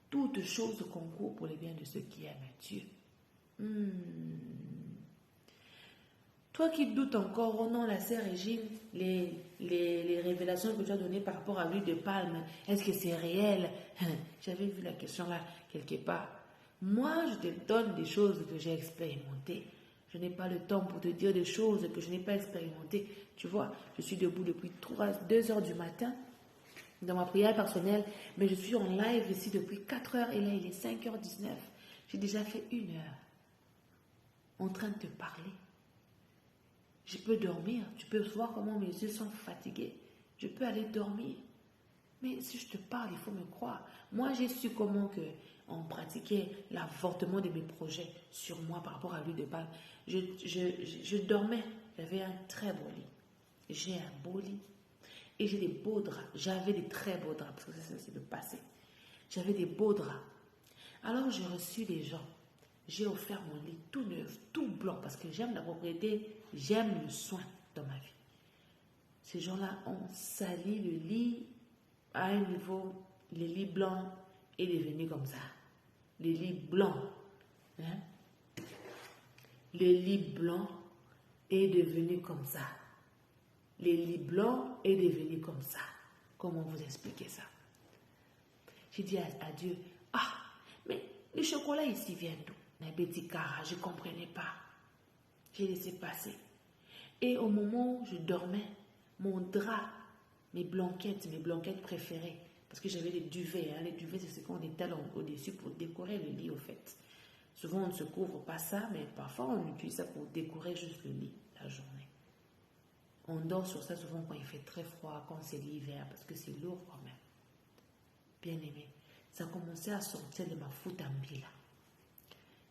Toutes choses concourent pour le bien de ceux qui aiment Dieu. Toi qui doutes encore, oh non, la sœur Régine, les révélations que tu as données par rapport à l'huile de palme, est-ce que c'est réel? J'avais vu la question là, quelque part. Moi, je te donne des choses que j'ai expérimentées. Je n'ai pas le temps pour te dire des choses que je n'ai pas expérimentées. Tu vois, je suis debout depuis 2 heures du matin dans ma prière personnelle, mais je suis en live ici depuis 4 heures et là, il est 5h19. J'ai déjà fait 1 heure. en train de te parler. Je peux dormir. Tu peux voir comment mes yeux sont fatigués. Je peux aller dormir. Mais si je te parle, il faut me croire. Moi, j'ai su comment on pratiquait l'avortement de mes projets sur moi par rapport à l'huile de palme. Je dormais. J'avais un très beau lit. J'ai un beau lit. Et j'ai des beaux draps. J'avais des très beaux draps, parce que ça, c'est le passé. J'avais des beaux draps. Alors, j'ai reçu des gens. J'ai offert mon lit tout neuf, tout blanc, parce que j'aime la propriété, j'aime le soin dans ma vie. Ces gens-là ont sali le lit à un niveau, le lit blanc est devenu comme ça. Le lit blanc. Hein? Le lit blanc est devenu comme ça. Le lit blanc est devenu comme ça. Comment vous expliquer ça? J'ai dit à Dieu, mais le chocolat ici vient d'où? Je ne comprenais pas. J'ai laissé passer. Et au moment où je dormais, mon drap, mes blanquettes préférées, parce que j'avais des duvets. Les duvets, c'est ce qu'on étale au-dessus pour décorer le lit, au fait. Souvent, on ne se couvre pas ça, mais parfois, on utilise ça pour décorer juste le lit la journée. On dort sur ça souvent quand il fait très froid, quand c'est l'hiver, parce que c'est lourd quand même. Bien aimé, ça a commencé à sortir de ma foutambi là.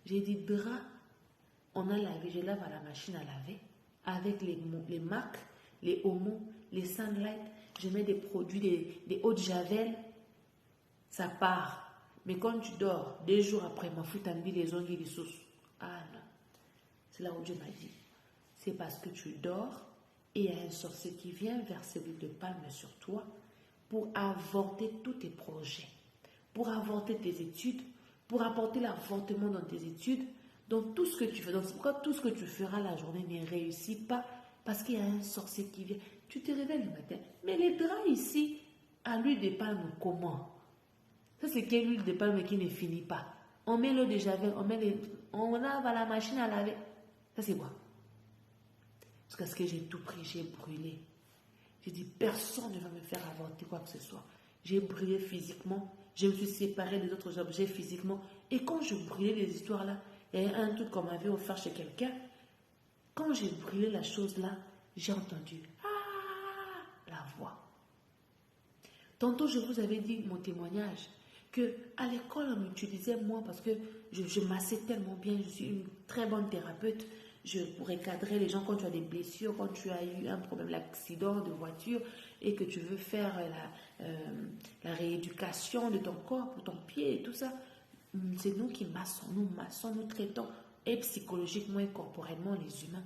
J'ai dit, drap, on a lavé, je lave à la machine à laver, avec les MAC, les Omo, les Sunlight, je mets des produits, des eau de javel, ça part. Mais quand tu dors, 2 jours après, ma foutambi, les ongles, les sauces. Ah non. C'est là où Dieu m'a dit, c'est parce que tu dors et il y a un sorcier qui vient verser l'huile de palme sur toi pour avorter tous tes projets, pour avorter tes études, pour apporter l'avortement dans tes études, dans tout ce que tu fais. Donc c'est pourquoi tout ce que tu feras la journée ne réussit pas, parce qu'il y a un sorcier qui vient. Tu te réveilles le matin, mais les draps ici, à l'huile de palme, comment? Ça, c'est quelle huile de palme qui ne finit pas. On met l'eau de javel, on lave à la machine à laver. Ça, c'est quoi? Parce que j'ai tout pris, j'ai brûlé. J'ai dit, personne ne va me faire avorter quoi que ce soit. J'ai brûlé physiquement, je me suis séparée des autres objets physiquement. Et quand je brûlais les histoires-là, il y a un truc qu'on m'avait offert chez quelqu'un. Quand j'ai brûlé la chose là, j'ai entendu la voix. Tantôt, je vous avais dit mon témoignage que à l'école, on m'utilisait moi parce que je massais tellement bien. Je suis une très bonne thérapeute. Je pourrais cadrer les gens quand tu as des blessures, quand tu as eu un problème d'accident de voiture et que tu veux faire la rééducation de ton corps pour ton pied et tout ça. C'est nous qui massons, nous traitons et psychologiquement et corporellement les humains.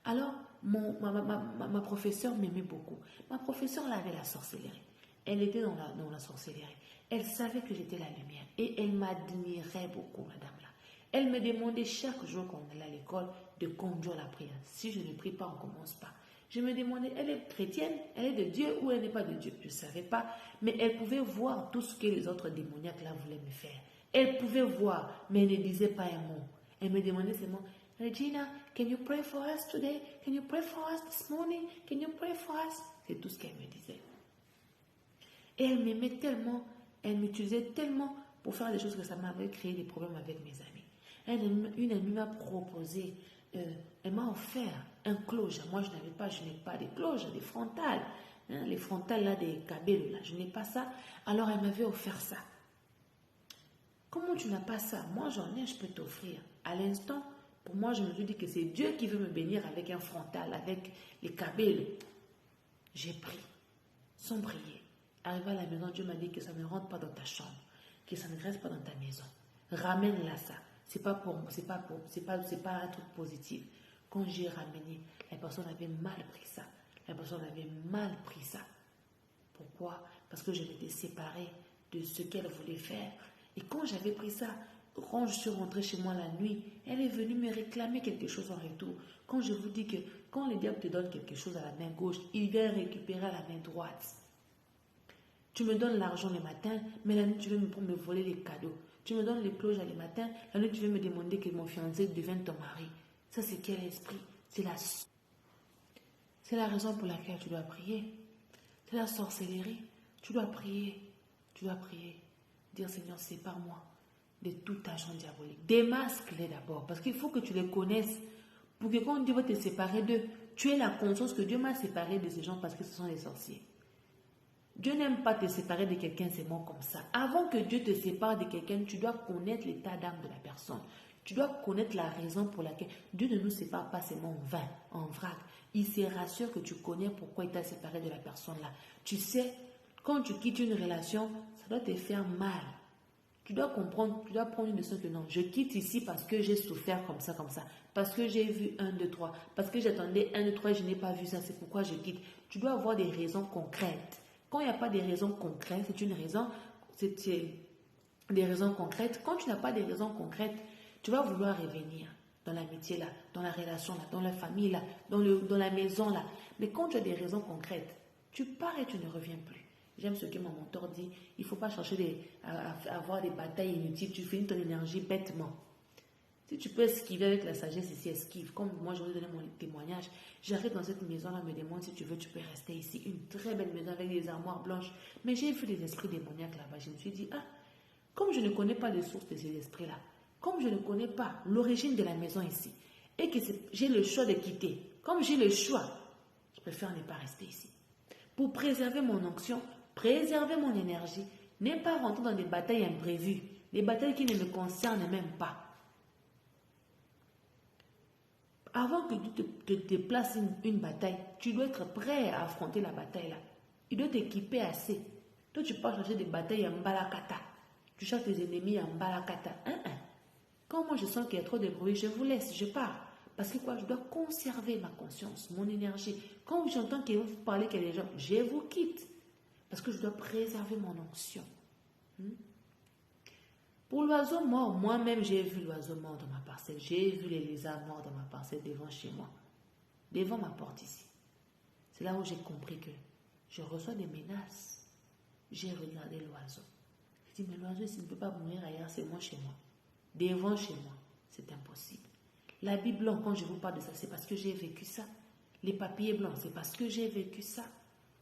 Alors, ma professeure m'aimait beaucoup. Ma professeure, elle avait la sorcellerie. Elle était dans la sorcellerie. Elle savait que j'étais la lumière et elle m'admirait beaucoup, madame là. Elle me demandait chaque jour qu'on allait à l'école de conduire la prière. Si je ne prie pas, on ne commence pas. Je me demandais, elle est chrétienne, elle est de Dieu ou elle n'est pas de Dieu? Je ne savais pas, mais elle pouvait voir tout ce que les autres démoniaques là voulaient me faire. Elle pouvait voir, mais elle ne disait pas un mot. Elle me demandait seulement, Regina, can you pray for us today? Can you pray for us this morning? Can you pray for us? C'est tout ce qu'elle me disait. Et elle m'aimait tellement, elle m'utilisait tellement pour faire des choses que ça m'avait créé des problèmes avec mes amis. Une amie m'a proposé, elle m'a offert un cloche. Moi, je n'ai pas des cloches, des frontales. Les frontales là, des cabellos là, je n'ai pas ça. Alors, elle m'avait offert ça. Comment tu n'as pas ça? Moi, j'en ai, je peux t'offrir. À l'instant, pour moi, je me suis dit que c'est Dieu qui veut me bénir avec un frontal, avec les cabellos. J'ai pris, sans prier. Arrivé à la maison, Dieu m'a dit que ça ne rentre pas dans ta chambre, que ça ne reste pas dans ta maison. Ramène-la ça. C'est pas un truc positif. Quand j'ai ramené, la personne avait mal pris ça. Pourquoi? Parce que je m'étais séparée de ce qu'elle voulait faire. Et quand j'avais pris ça, quand je suis rentrée chez moi la nuit, elle est venue me réclamer quelque chose en retour. Quand je vous dis que quand le diable te donne quelque chose à la main gauche, il vient récupérer à la main droite. Tu me donnes l'argent le matin, mais la nuit tu veux me voler les cadeaux. Tu me donnes les cloches le matin, la nuit tu veux me demander que mon fiancé devienne ton mari. Ça c'est quel esprit? C'est la raison pour laquelle tu dois prier. C'est la sorcellerie. Tu dois prier. Dire Seigneur, sépare-moi de tout agent diabolique. Démasque-les d'abord, parce qu'il faut que tu les connaisses. Pour que quand Dieu va te séparer d'eux, tu aies la conscience que Dieu m'a séparé de ces gens parce que ce sont des sorciers. Dieu n'aime pas te séparer de quelqu'un seulement comme ça. Avant que Dieu te sépare de quelqu'un, tu dois connaître l'état d'âme de la personne. Tu dois connaître la raison pour laquelle Dieu ne nous sépare pas seulement en vain, en vrac. Il se rassure que tu connais pourquoi il t'a séparé de la personne là. Tu sais, quand tu quittes une relation, ça doit te faire mal. Tu dois comprendre, tu dois prendre une leçon que non, je quitte ici parce que j'ai souffert comme ça, parce que j'ai vu 1, 2, 3, parce que j'attendais 1, 2, 3, je n'ai pas vu ça, c'est pourquoi je quitte. Tu dois avoir des raisons concrètes. Quand il n'y a pas de raisons concrètes, c'est des raisons concrètes. Quand tu n'as pas de raisons concrètes, tu vas vouloir revenir dans l'amitié là, dans la relation là, dans la famille là, dans la maison là. Mais quand tu as des raisons concrètes, tu pars et tu ne reviens plus. J'aime ce que mon mentor dit, il ne faut pas chercher à avoir des batailles inutiles, tu finis ton énergie bêtement. Si tu peux esquiver avec la sagesse ici, esquive. Comme moi, j'aurais donné mon témoignage. J'arrive dans cette maison-là, me demande si tu veux, tu peux rester ici. Une très belle maison avec des armoires blanches. Mais j'ai vu des esprits démoniaques là-bas. Je me suis dit, comme je ne connais pas les sources de ces esprits-là, comme je ne connais pas l'origine de la maison ici, et que j'ai le choix de quitter, comme j'ai le choix, je préfère ne pas rester ici. Pour préserver mon onction, préserver mon énergie, ne pas rentrer dans des batailles imprévues, des batailles qui ne me concernent même pas. Avant que tu te déplaces une bataille, tu dois être prêt à affronter la bataille là. Il doit t'équiper assez. Toi, tu pars chercher des batailles en balakata. Tu cherches tes ennemis en balakata. Quand moi je sens qu'il y a trop de bruit, je vous laisse, je pars. Parce que quoi, je dois conserver ma conscience, mon énergie. Quand j'entends que vous parlez qu'il y a des gens, je vous quitte. Parce que je dois préserver mon onction. Pour l'oiseau mort, moi-même j'ai vu l'oiseau mort dans ma parcelle. J'ai vu les lézards morts dans ma parcelle devant chez moi. Devant ma porte ici. C'est là où j'ai compris que je reçois des menaces. J'ai regardé l'oiseau. J'ai dit, mais l'oiseau, s'il ne peut pas mourir ailleurs, c'est moi chez moi. Devant chez moi, c'est impossible. L'habit blanc, quand je vous parle de ça, c'est parce que j'ai vécu ça. Les papiers blancs, c'est parce que j'ai vécu ça.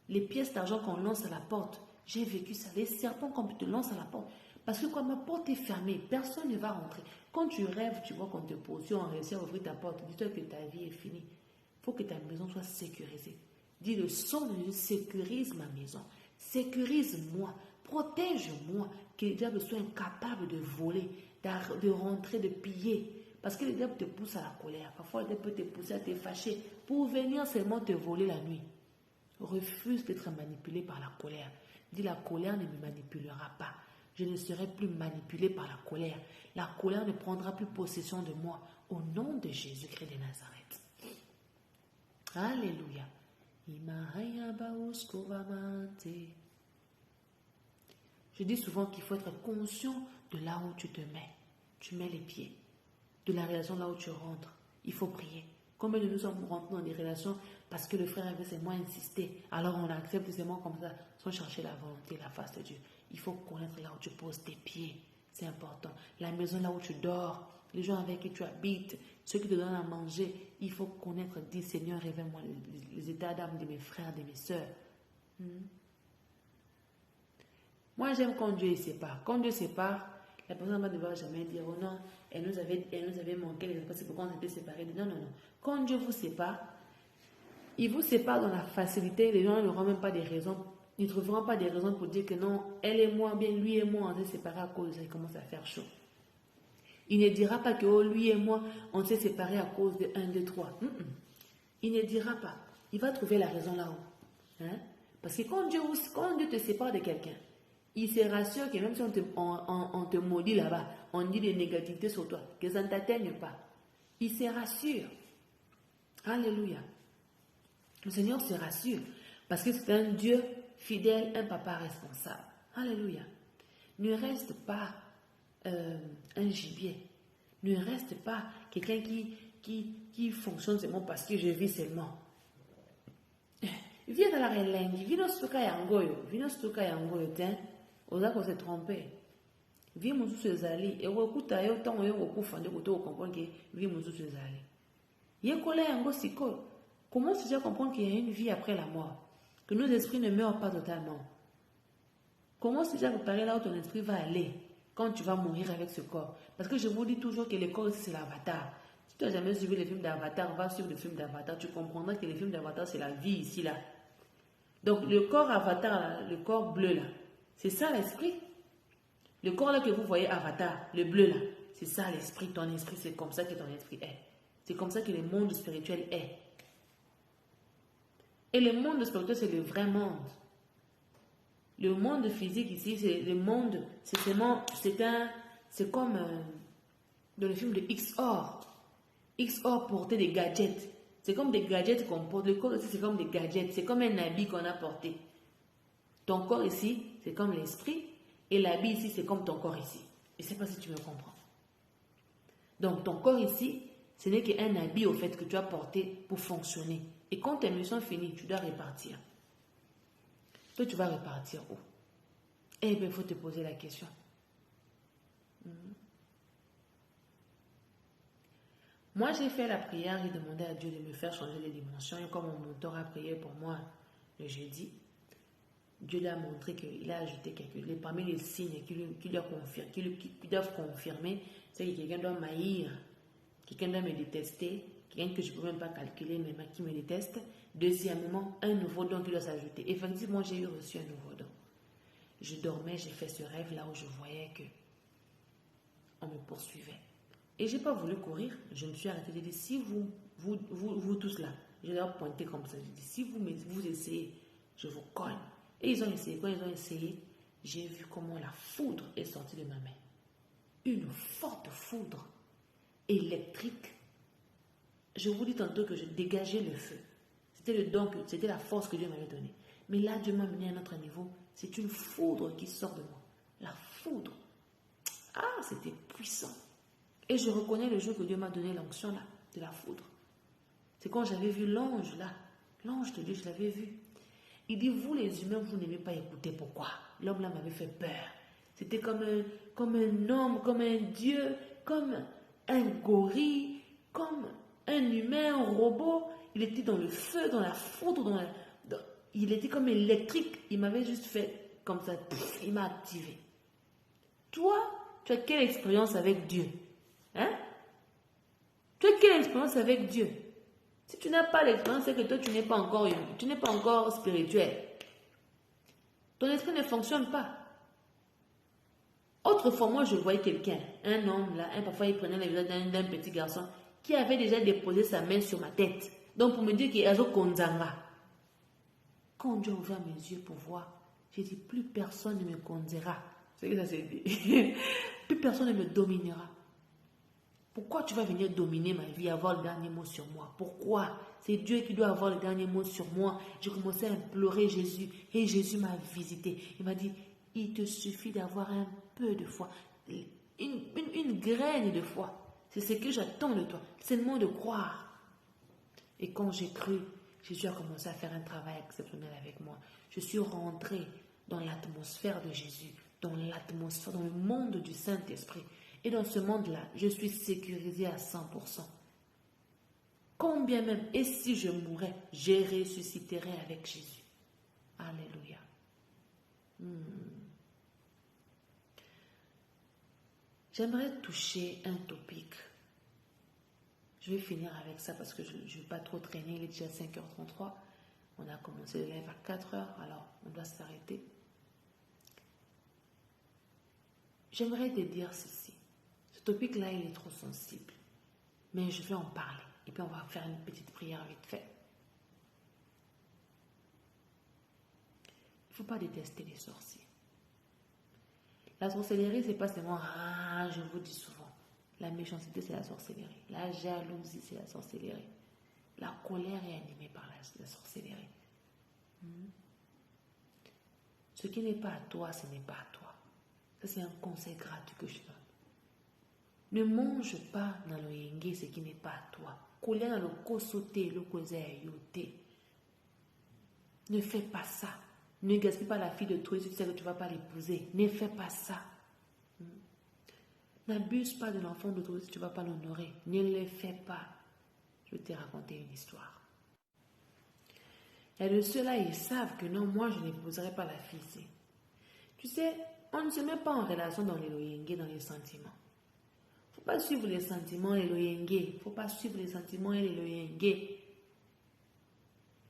Les pièces d'argent qu'on lance à la porte, j'ai vécu ça. Les serpents qu'on te lance à la porte. Parce que quand ma porte est fermée, personne ne va rentrer. Quand tu rêves, tu vois qu'on te pose, si on réussit à ouvrir ta porte, dis-toi que ta vie est finie. Il faut que ta maison soit sécurisée. Dis, le sang de Dieu sécurise ma maison. Sécurise-moi. Protège-moi. Que le diable soit incapable de voler, de rentrer, de piller. Parce que le diable te pousse à la colère. Parfois, le diable peut te pousser à te fâcher pour venir seulement te voler la nuit. Refuse d'être manipulé par la colère. Dis, la colère ne me manipulera pas. Je ne serai plus manipulé par la colère. La colère ne prendra plus possession de moi. Au nom de Jésus-Christ de Nazareth. Alléluia. Je dis souvent qu'il faut être conscient de là où tu te mets. Tu mets les pieds. De la relation là où tu rentres. Il faut prier. Combien de nous sommes rentrés dans des relations parce que le frère avait seulement insisté. Alors on accepte seulement comme ça, sans chercher la volonté, la face de Dieu. Il faut connaître là où tu poses tes pieds. C'est important. La maison là où tu dors, les gens avec qui tu habites, ceux qui te donnent à manger. Il faut connaître, dire Seigneur, révèle-moi les états d'âme de mes frères, de mes sœurs. Moi j'aime quand Dieu sépare. Quand Dieu sépare, la personne ne va devoir jamais dire, oh non, elle nous avait manqué, c'est pourquoi on s'était séparés. Non, non, non. Quand Dieu vous sépare, il vous sépare dans la facilité. Les gens n'auront même pas des raisons. Ils ne trouveront pas des raisons pour dire que non, elle et moi, bien lui et moi, on s'est séparés à cause de ça. Il commence à faire chaud. Il ne dira pas que oh, lui et moi, on s'est séparés à cause de 1, 2, 3. Il ne dira pas. Il va trouver la raison là-haut. Parce que quand Dieu te sépare de quelqu'un, il se rassure que même si on te maudit là-bas, on dit des négativités sur toi, que ça ne t'atteigne pas. Il se rassure. Alléluia. Le Seigneur se rassure parce que c'est un Dieu fidèle, un papa responsable. Alléluia. Ne reste pas un gibier. Ne reste pas quelqu'un qui fonctionne seulement parce que je vis seulement. Viens dans la relangue, viens au stuka yangoyo, tiens. Oza ko se tromper. Vie mususu ezali ekokuta yo ntango yo kokufa nde koto comprendre que vie mususu ezali. Yekola yango sikoyo. Comment se déjà comprendre qu'il y a une vie après la mort? Que nos esprits ne meurent pas totalement. Comment se déjà préparer là où ton esprit va aller? quand tu vas mourir avec ce corps. Parce que je vous dis toujours que le corps ici, c'est l'avatar. Si tu n'as jamais suivi les films d'avatar, va suivre le film d'avatar. Tu comprendras que les films d'avatar, c'est la vie ici, là. Donc, le corps avatar, là, le corps bleu, là, c'est ça l'esprit. Le corps là que vous voyez avatar, le bleu, là, c'est ça l'esprit. Ton esprit, c'est comme ça que ton esprit est. C'est comme ça que le monde spirituel est. Et le monde spirituel, c'est le vrai monde. Le monde physique ici, c'est le monde, c'est comme dans le film de XOR. XOR portait des gadgets. C'est comme des gadgets qu'on porte. Le corps ici, c'est comme des gadgets. C'est comme un habit qu'on a porté. Ton corps ici, c'est comme l'esprit. Et l'habit ici, c'est comme ton corps ici. Je ne sais pas si tu me comprends. Donc, ton corps ici, ce n'est qu'un habit au fait que tu as porté pour fonctionner. Et quand tes missions finissent, tu dois repartir. Toi, tu vas repartir où? Eh bien, il faut te poser la question. Moi, j'ai fait la prière et demandé à Dieu de me faire changer les dimensions. Et comme mon mentor a prié pour moi le jeudi, Dieu lui a montré qu'il a ajouté quelque chose. Parmi les signes qui doivent confirmer, c'est que quelqu'un doit m'haïr, quelqu'un doit me détester, quelqu'un que je ne peux même pas calculer, mais qui me déteste. Deuxièmement, un nouveau don qui doit s'ajouter. Effectivement, j'ai reçu un nouveau don. Je dormais, j'ai fait ce rêve là où je voyais que on me poursuivait. Et je n'ai pas voulu courir. Je me suis arrêtée. J'ai dit, si vous tous là, je leur ai pointé comme ça. J'ai dit, si vous essayez, je vous cogne. Et ils ont essayé. Quand ils ont essayé, j'ai vu comment la foudre est sortie de ma main. Une forte foudre électrique. Je vous dis tantôt que je dégageais le feu. C'était le don, c'était la force que Dieu m'avait donnée. Mais là, Dieu m'a mené à un autre niveau. C'est une foudre qui sort de moi. La foudre. Ah, c'était puissant. Et je reconnais le jour que Dieu m'a donné l'onction là, de la foudre. C'est quand j'avais vu l'ange là. L'ange de Dieu, je l'avais vu. Il dit, vous les humains, vous n'aimez pas écouter. Pourquoi? L'homme là m'avait fait peur. C'était comme un homme, comme un dieu, comme un gorille, comme un humain, un robot. Il était dans le feu, dans la foudre, il était comme électrique. Il m'avait juste fait comme ça. Il m'a activé. Toi, tu as quelle expérience avec Dieu? Hein? Tu as quelle expérience avec Dieu? Si tu n'as pas l'expérience, c'est que toi, tu n'es pas encore spirituel. Ton esprit ne fonctionne pas. Autrefois, moi, je voyais quelqu'un, un homme là, parfois il prenait le visage d'un petit garçon qui avait déjà déposé sa main sur ma tête. Donc, pour me dire qu'il y a un konzanga. Quand Dieu a ouvert mes yeux pour voir, j'ai dit, plus personne ne me conduira. C'est que ça s'est dit. Plus personne ne me dominera. Pourquoi tu vas venir dominer ma vie, avoir le dernier mot sur moi? Pourquoi? C'est Dieu qui doit avoir le dernier mot sur moi. J'ai commencé à implorer Jésus et Jésus m'a visité. Il m'a dit, il te suffit d'avoir un peu de foi, une graine de foi. C'est ce que j'attends de toi. C'est le mot de croire. Et quand j'ai cru, Jésus a commencé à faire un travail exceptionnel avec moi. Je suis rentrée dans l'atmosphère de Jésus, dans l'atmosphère, dans le monde du Saint-Esprit. Et dans ce monde-là, je suis sécurisée à 100%. Combien même, et si je mourais, je ressusciterai avec Jésus. Alléluia. J'aimerais toucher un topic. Je vais finir avec ça parce que je ne vais pas trop traîner. Il est déjà 5h33. On a commencé le live à 4h, alors on doit s'arrêter. J'aimerais te dire ceci. Ce topic-là, il est trop sensible. Mais je vais en parler. Et puis on va faire une petite prière vite fait. Il ne faut pas détester les sorciers. La sorcellerie, ce n'est pas seulement, je vous dis souvent. La méchanceté, c'est la sorcellerie. La jalousie, c'est la sorcellerie. La colère est animée par la sorcellerie. Ce qui n'est pas à toi, ce n'est pas à toi. Ça, c'est un conseil gratuit que je donne. Ne mange pas dans le yengue ce qui n'est pas à toi. Colère dans le kosoté, le kosé yoté. Ne fais pas ça. Ne gaspille pas la fille de toi si tu sais que tu ne vas pas l'épouser. Ne fais pas ça. N'abuse pas de l'enfant de toi si tu ne vas pas l'honorer. Ne le fais pas. Je vais te raconter une histoire. Il y a de ceux-là, ils savent que non, moi, je n'épouserai pas la fille. Tu sais, on ne se met pas en relation dans les loyenge, dans les sentiments. Il ne faut pas suivre les sentiments et les loyenge. Il ne faut pas suivre les sentiments et les loyenge.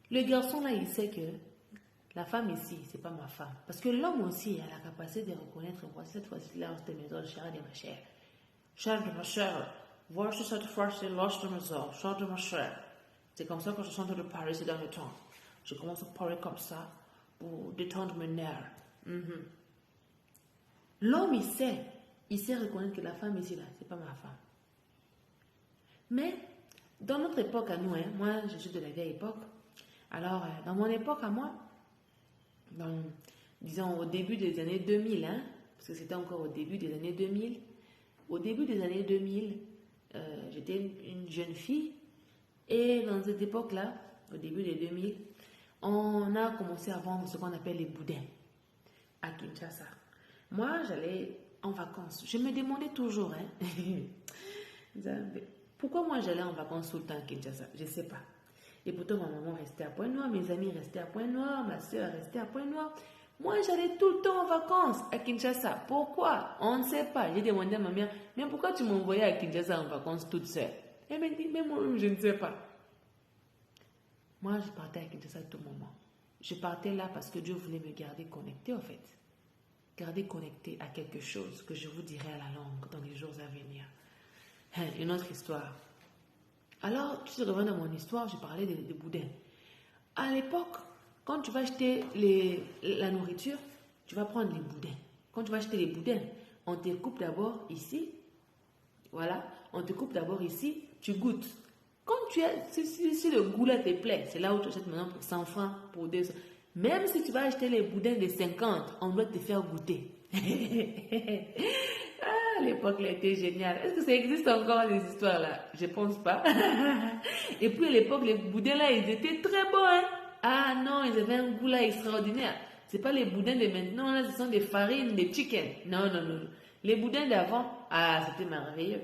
Le garçon là, il sait que la femme ici, c'est pas ma femme. Parce que l'homme aussi a la capacité de reconnaître, voici cette fois-ci là, c'était mes autres chères de ma chère. Chère de ma chère, voici cette fois-ci là, c'était mes autres, chère de ma chère. C'est comme ça que je sens de parler ces derniers temps. Je commence à parler comme ça pour détendre mes nerfs. L'homme, il sait reconnaître que la femme ici là, c'est pas ma femme. Mais, dans notre époque à nous, moi je suis de la vieille époque, alors dans mon époque à moi, disons au début des années 2000, parce que c'était encore au début des années 2000, j'étais une jeune fille, et dans cette époque-là, au début des 2000, on a commencé à vendre ce qu'on appelle les boudins à Kinshasa. Moi, j'allais en vacances. Je me demandais toujours, pourquoi moi j'allais en vacances tout le temps à Kinshasa? Je ne sais pas. Et pourtant, ma maman restait à Pointe-Noire, mes amis restaient à Pointe-Noire, ma soeur restait à Pointe-Noire. Moi, j'allais tout le temps en vacances à Kinshasa. Pourquoi? On ne sait pas. J'ai demandé à ma mère, mais pourquoi tu m'envoyais à Kinshasa en vacances toute seule? Elle m'a dit, mais moi-même, je ne sais pas. Moi, je partais à Kinshasa à tout moment. Je partais là parce que Dieu voulait me garder connecté, en fait. Garder connecté à quelque chose que je vous dirai à la longue dans les jours à venir. Une autre histoire. Alors, tu te reviens dans mon histoire, je parlais des boudins. À l'époque, quand tu vas acheter la nourriture, tu vas prendre les boudins. Quand tu vas acheter les boudins, on te coupe d'abord ici. Voilà, on te coupe d'abord ici, tu goûtes. Quand si le goût là te plaît, c'est là où tu achètes maintenant pour 100 francs, pour 200. Même si tu vas acheter les boudins de 50, on doit te faire goûter. Ah, l'époque là était géniale. Est-ce que ça existe encore les histoires là? Je pense pas. Et puis à l'époque, les boudins là, ils étaient très bons. Ah non, ils avaient un goût là extraordinaire. C'est pas les boudins de maintenant, là, ce sont des farines, des chicken. Non. Les boudins d'avant, c'était merveilleux.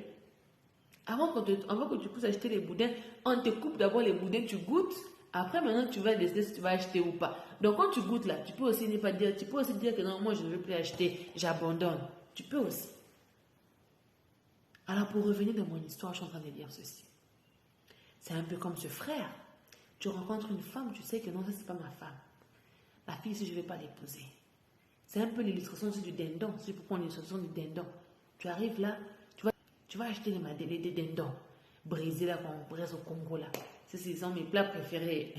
Avant que tu puisses acheter les boudins, on te coupe d'abord les boudins, tu goûtes. Après, maintenant, tu vas décider si tu vas acheter ou pas. Donc, quand tu goûtes là, tu peux aussi ne pas dire, tu peux aussi dire que non, moi, je ne veux plus acheter, j'abandonne. Tu peux aussi. Alors, pour revenir dans mon histoire, je suis en train de dire ceci. C'est un peu comme ce frère. Tu rencontres une femme, tu sais que non, ça, c'est pas ma femme. La fille, si je ne vais pas l'épouser. C'est un peu l'illustration du dindon. Si je peux prendre l'illustration du dindon. Tu arrives là, tu vas acheter des dindons brisés là, qu'on braise au Congo là. Ce sont mes plats préférés.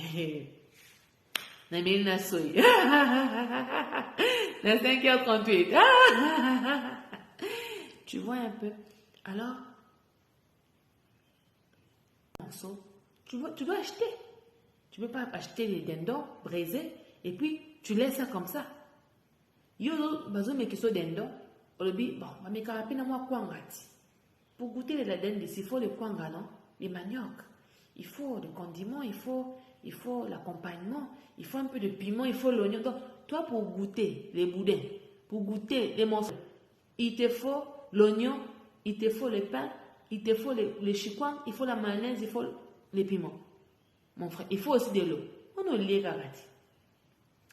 Namil Nasoy. La 5h38. Tu vois un peu. Alors, tu dois acheter. Tu ne peux pas acheter les dindons brisés et puis tu laisses ça comme ça. Yo, bazo me kiso dindon. Olobi, bon, ma me karapina moi kwangati. Pour goûter les dindons, il faut le kwanga, non? Les manioc. Il faut le condiment, il faut l'accompagnement, il faut un peu de piment, il faut l'oignon. Donc, toi, pour goûter les boudins, pour goûter les morceaux, il te faut l'oignon, il te faut le pain, il te faut le chikwang, il faut la mayonnaise, il faut les piments. Mon frère, il faut aussi de l'eau. On ne l'est pas.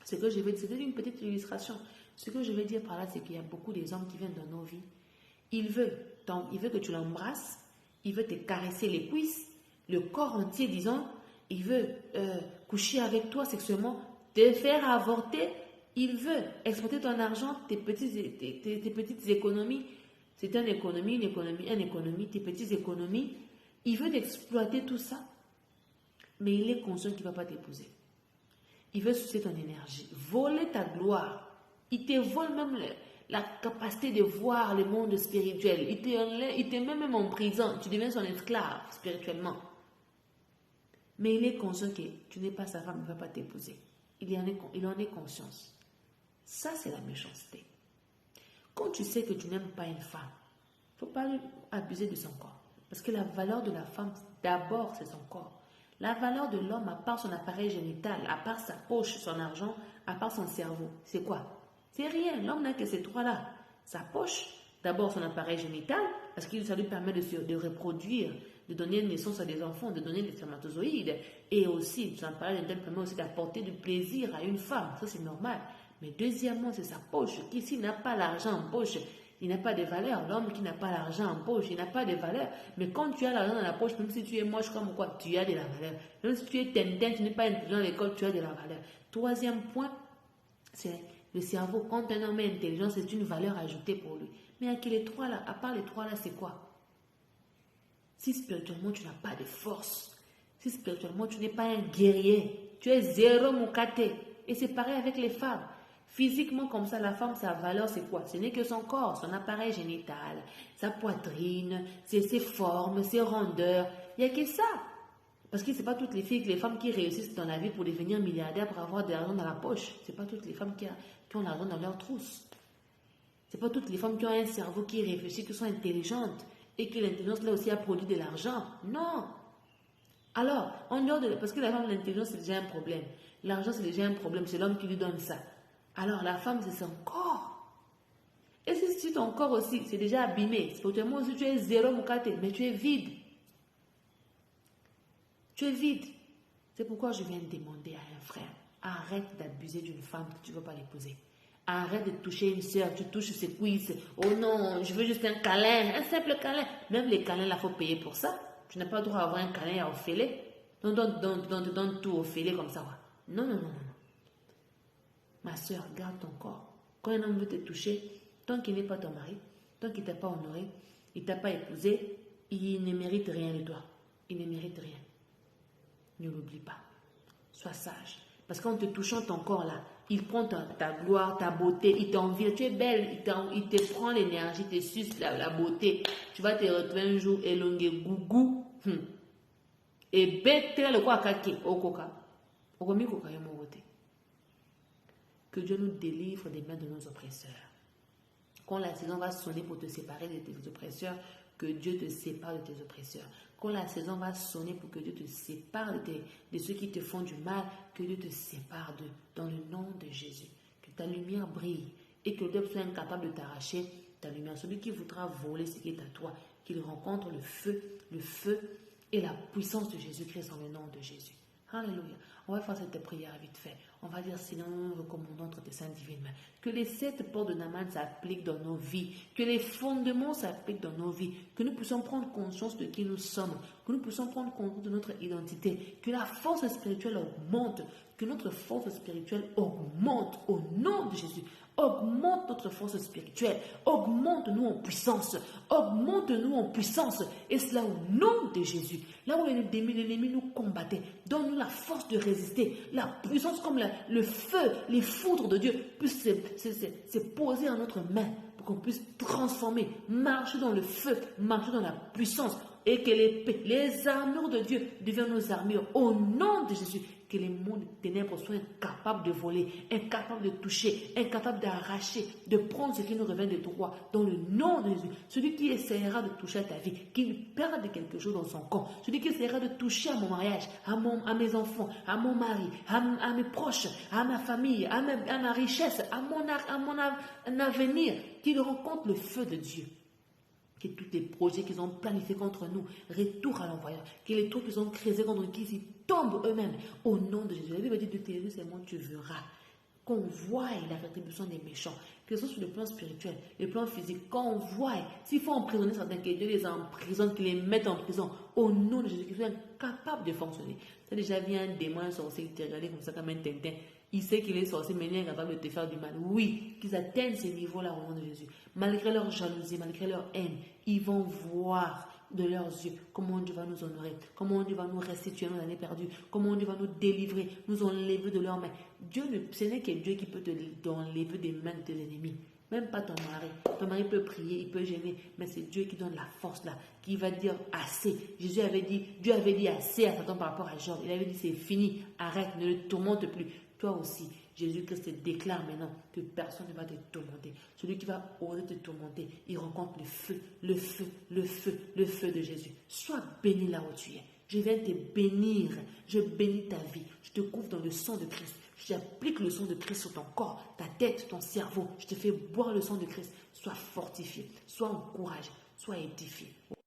Ce que je veux dire, c'est une petite illustration. Ce que je veux dire par là, c'est qu'il y a beaucoup des hommes qui viennent dans nos vies. Il veut que tu l'embrasses, il veut te caresser les cuisses, le corps entier, disons, il veut coucher avec toi sexuellement, te faire avorter, il veut exploiter ton argent, tes petites économies. C'est une économie, tes petites économies. Il veut t'exploiter tout ça, mais il est conscient qu'il ne va pas t'épouser. Il veut sucer ton énergie, voler ta gloire. Il te vole même la capacité de voir le monde spirituel. Il te met même en prison. Tu deviens son esclave spirituellement. Mais il est conscient que tu n'es pas sa femme, il ne va pas t'épouser. Il en est conscience. Ça, c'est la méchanceté. Quand tu sais que tu n'aimes pas une femme, il ne faut pas abuser de son corps. Parce que la valeur de la femme, d'abord, c'est son corps. La valeur de l'homme, à part son appareil génital, à part sa poche, son argent, à part son cerveau, c'est quoi? C'est rien. L'homme n'a que ces trois-là. Sa poche, d'abord son appareil génital, parce que ça lui permet de reproduire, de donner naissance à des enfants, de donner des spermatozoïdes. Et aussi, son appareil génital permet aussi d'apporter du plaisir à une femme. Ça, c'est normal. Mais deuxièmement, c'est sa poche. Qui s'il n'a pas l'argent en poche, il n'a pas de valeur. L'homme qui n'a pas l'argent en poche, il n'a pas de valeur. Mais quand tu as l'argent dans la poche, même si tu es moche comme quoi, tu as de la valeur. Même si tu es tintin, tu n'es pas intelligent à l'école, tu as de la valeur. Troisième point, c'est le cerveau. Quand un homme est intelligent, c'est une valeur ajoutée pour lui. Mais à les trois là, à part les trois là, c'est quoi? Si spirituellement tu n'as pas de force, si spirituellement tu n'es pas un guerrier, tu es zéro moukaté. Et c'est pareil avec les femmes. Physiquement comme ça, la femme, sa valeur c'est quoi? Ce n'est que son corps, son appareil génital, sa poitrine, ses formes, ses rondeurs. Il n'y a que ça. Parce que ce n'est pas toutes les filles, les femmes qui réussissent dans la vie pour devenir milliardaires, pour avoir de l'argent dans la poche. Ce n'est pas toutes les femmes qui ont l'argent dans leur trousse. Ce n'est pas toutes les femmes qui ont un cerveau qui réfléchit, qui sont intelligentes et que l'intelligence là aussi a produit de l'argent. Non. Alors, en dehors de... Parce que la femme, l'intelligence, c'est déjà un problème. L'argent, c'est déjà un problème. C'est l'homme qui lui donne ça. Alors, la femme, c'est son corps. Et si ton corps aussi, c'est déjà abîmé. Spirituellement aussi, tu es zéro moukaté, mais tu es vide. Tu es vide. C'est pourquoi je viens demander à un frère, arrête d'abuser d'une femme que tu ne veux pas l'épouser. Arrête de toucher une soeur, tu touches ses cuisses. Oh non, je veux juste un câlin, un simple câlin. Même les câlins, là, il faut payer pour ça. Tu n'as pas le droit d'avoir un câlin à Ophélie. Donne tout Ophélie comme ça. Non, non, non, non. Ma soeur, garde ton corps. Quand un homme veut te toucher, tant qu'il n'est pas ton mari, tant qu'il ne t'a pas honoré, il ne t'a pas épousé, il ne mérite rien de toi. Il ne mérite rien. Ne l'oublie pas. Sois sage. Parce qu'en te touchant ton corps là, il prend ta gloire, ta beauté, il t'envie. Tu es belle, il te prend l'énergie, il te suce la beauté. Tu vas te retrouver un jour élongé gougou. Et bête le quoi kake au coca. Que Dieu nous délivre des mains de nos oppresseurs. Quand la saison va sonner pour te séparer de tes oppresseurs, que Dieu te sépare de tes oppresseurs. Quand la saison va sonner pour que Dieu te sépare de ceux qui te font du mal, que Dieu te sépare d'eux, dans le nom de Jésus. Que ta lumière brille et que le diable soit incapable de t'arracher ta lumière. Celui qui voudra voler ce qui est à toi, qu'il rencontre le feu et la puissance de Jésus-Christ dans le nom de Jésus. Alléluia. On va faire cette prière vite fait. On va dire, Seigneur, nous recommandons entre tes saintes divines mains. Que les 7 portes de Naaman s'appliquent dans nos vies. Que les fondements s'appliquent dans nos vies. Que nous puissions prendre conscience de qui nous sommes. Que nous puissions prendre conscience de notre identité. Que la force spirituelle augmente. Que notre force spirituelle augmente au nom de Jésus. Augmente notre force spirituelle. Augmente-nous en puissance. Augmente-nous en puissance. Et cela au nom de Jésus. Là où l'ennemi nous combattait, donne-nous la force de résister. La puissance comme le feu, les foudres de Dieu puissent se poser en notre main pour qu'on puisse transformer, marcher dans le feu, marcher dans la puissance. Et que les armures de Dieu deviennent nos armures au nom de Jésus. Que les mondes des ténèbres soient incapables de voler, incapables de toucher, incapables d'arracher, de prendre ce qui nous revient de droit dans le nom de Jésus. Celui qui essaiera de toucher à ta vie, qu'il perde quelque chose dans son corps, celui qui essaiera de toucher à mon mariage, à mes enfants, à mon mari, à mes proches, à ma famille, à ma richesse, à mon avenir, qu'il rencontre le feu de Dieu. Que tous les projets qu'ils ont planifiés contre nous retournent à l'envoyeur. Que les trucs qu'ils ont créés contre nous, qu'ils tombent eux-mêmes. Au nom de Jésus. La Bible dit de tes yeux seulement tu verras. Qu'on voie la rétribution des méchants. Que ce soit sur le plan spirituel, le plan physique. Qu'on voie. S'il faut emprisonner certains, que Dieu les emprisonne, qu'il les mette en prison. Au nom de Jésus, qu'ils soient incapables de fonctionner. Tu as déjà vu un démon, un sorcier qui t'a regardé comme ça comme un tintin. Il sait qu'il est sorcier, mais il est incapable de te faire du mal. Oui, qu'ils atteignent ces niveaux-là au nom de Jésus. Malgré leur jalousie, malgré leur haine, ils vont voir de leurs yeux comment Dieu va nous honorer, comment Dieu va nous restituer nos années perdues, comment Dieu va nous délivrer, nous enlever de leurs mains. Ce n'est que Dieu qui peut t'enlever des mains de tes ennemis. Même pas ton mari. Ton mari peut prier, il peut gêner, mais c'est Dieu qui donne la force là, qui va dire assez. Dieu avait dit assez à Satan par rapport à Job. Il avait dit c'est fini, arrête, ne le tourmente plus. Toi aussi, Jésus-Christ te déclare maintenant que personne ne va te tourmenter. Celui qui va oser te tourmenter, il rencontre le feu de Jésus. Sois béni là où tu es. Je viens te bénir. Je bénis ta vie. Je te couvre dans le sang de Christ. J'applique le sang de Christ sur ton corps, ta tête, ton cerveau. Je te fais boire le sang de Christ. Sois fortifié, sois encouragé, sois édifié.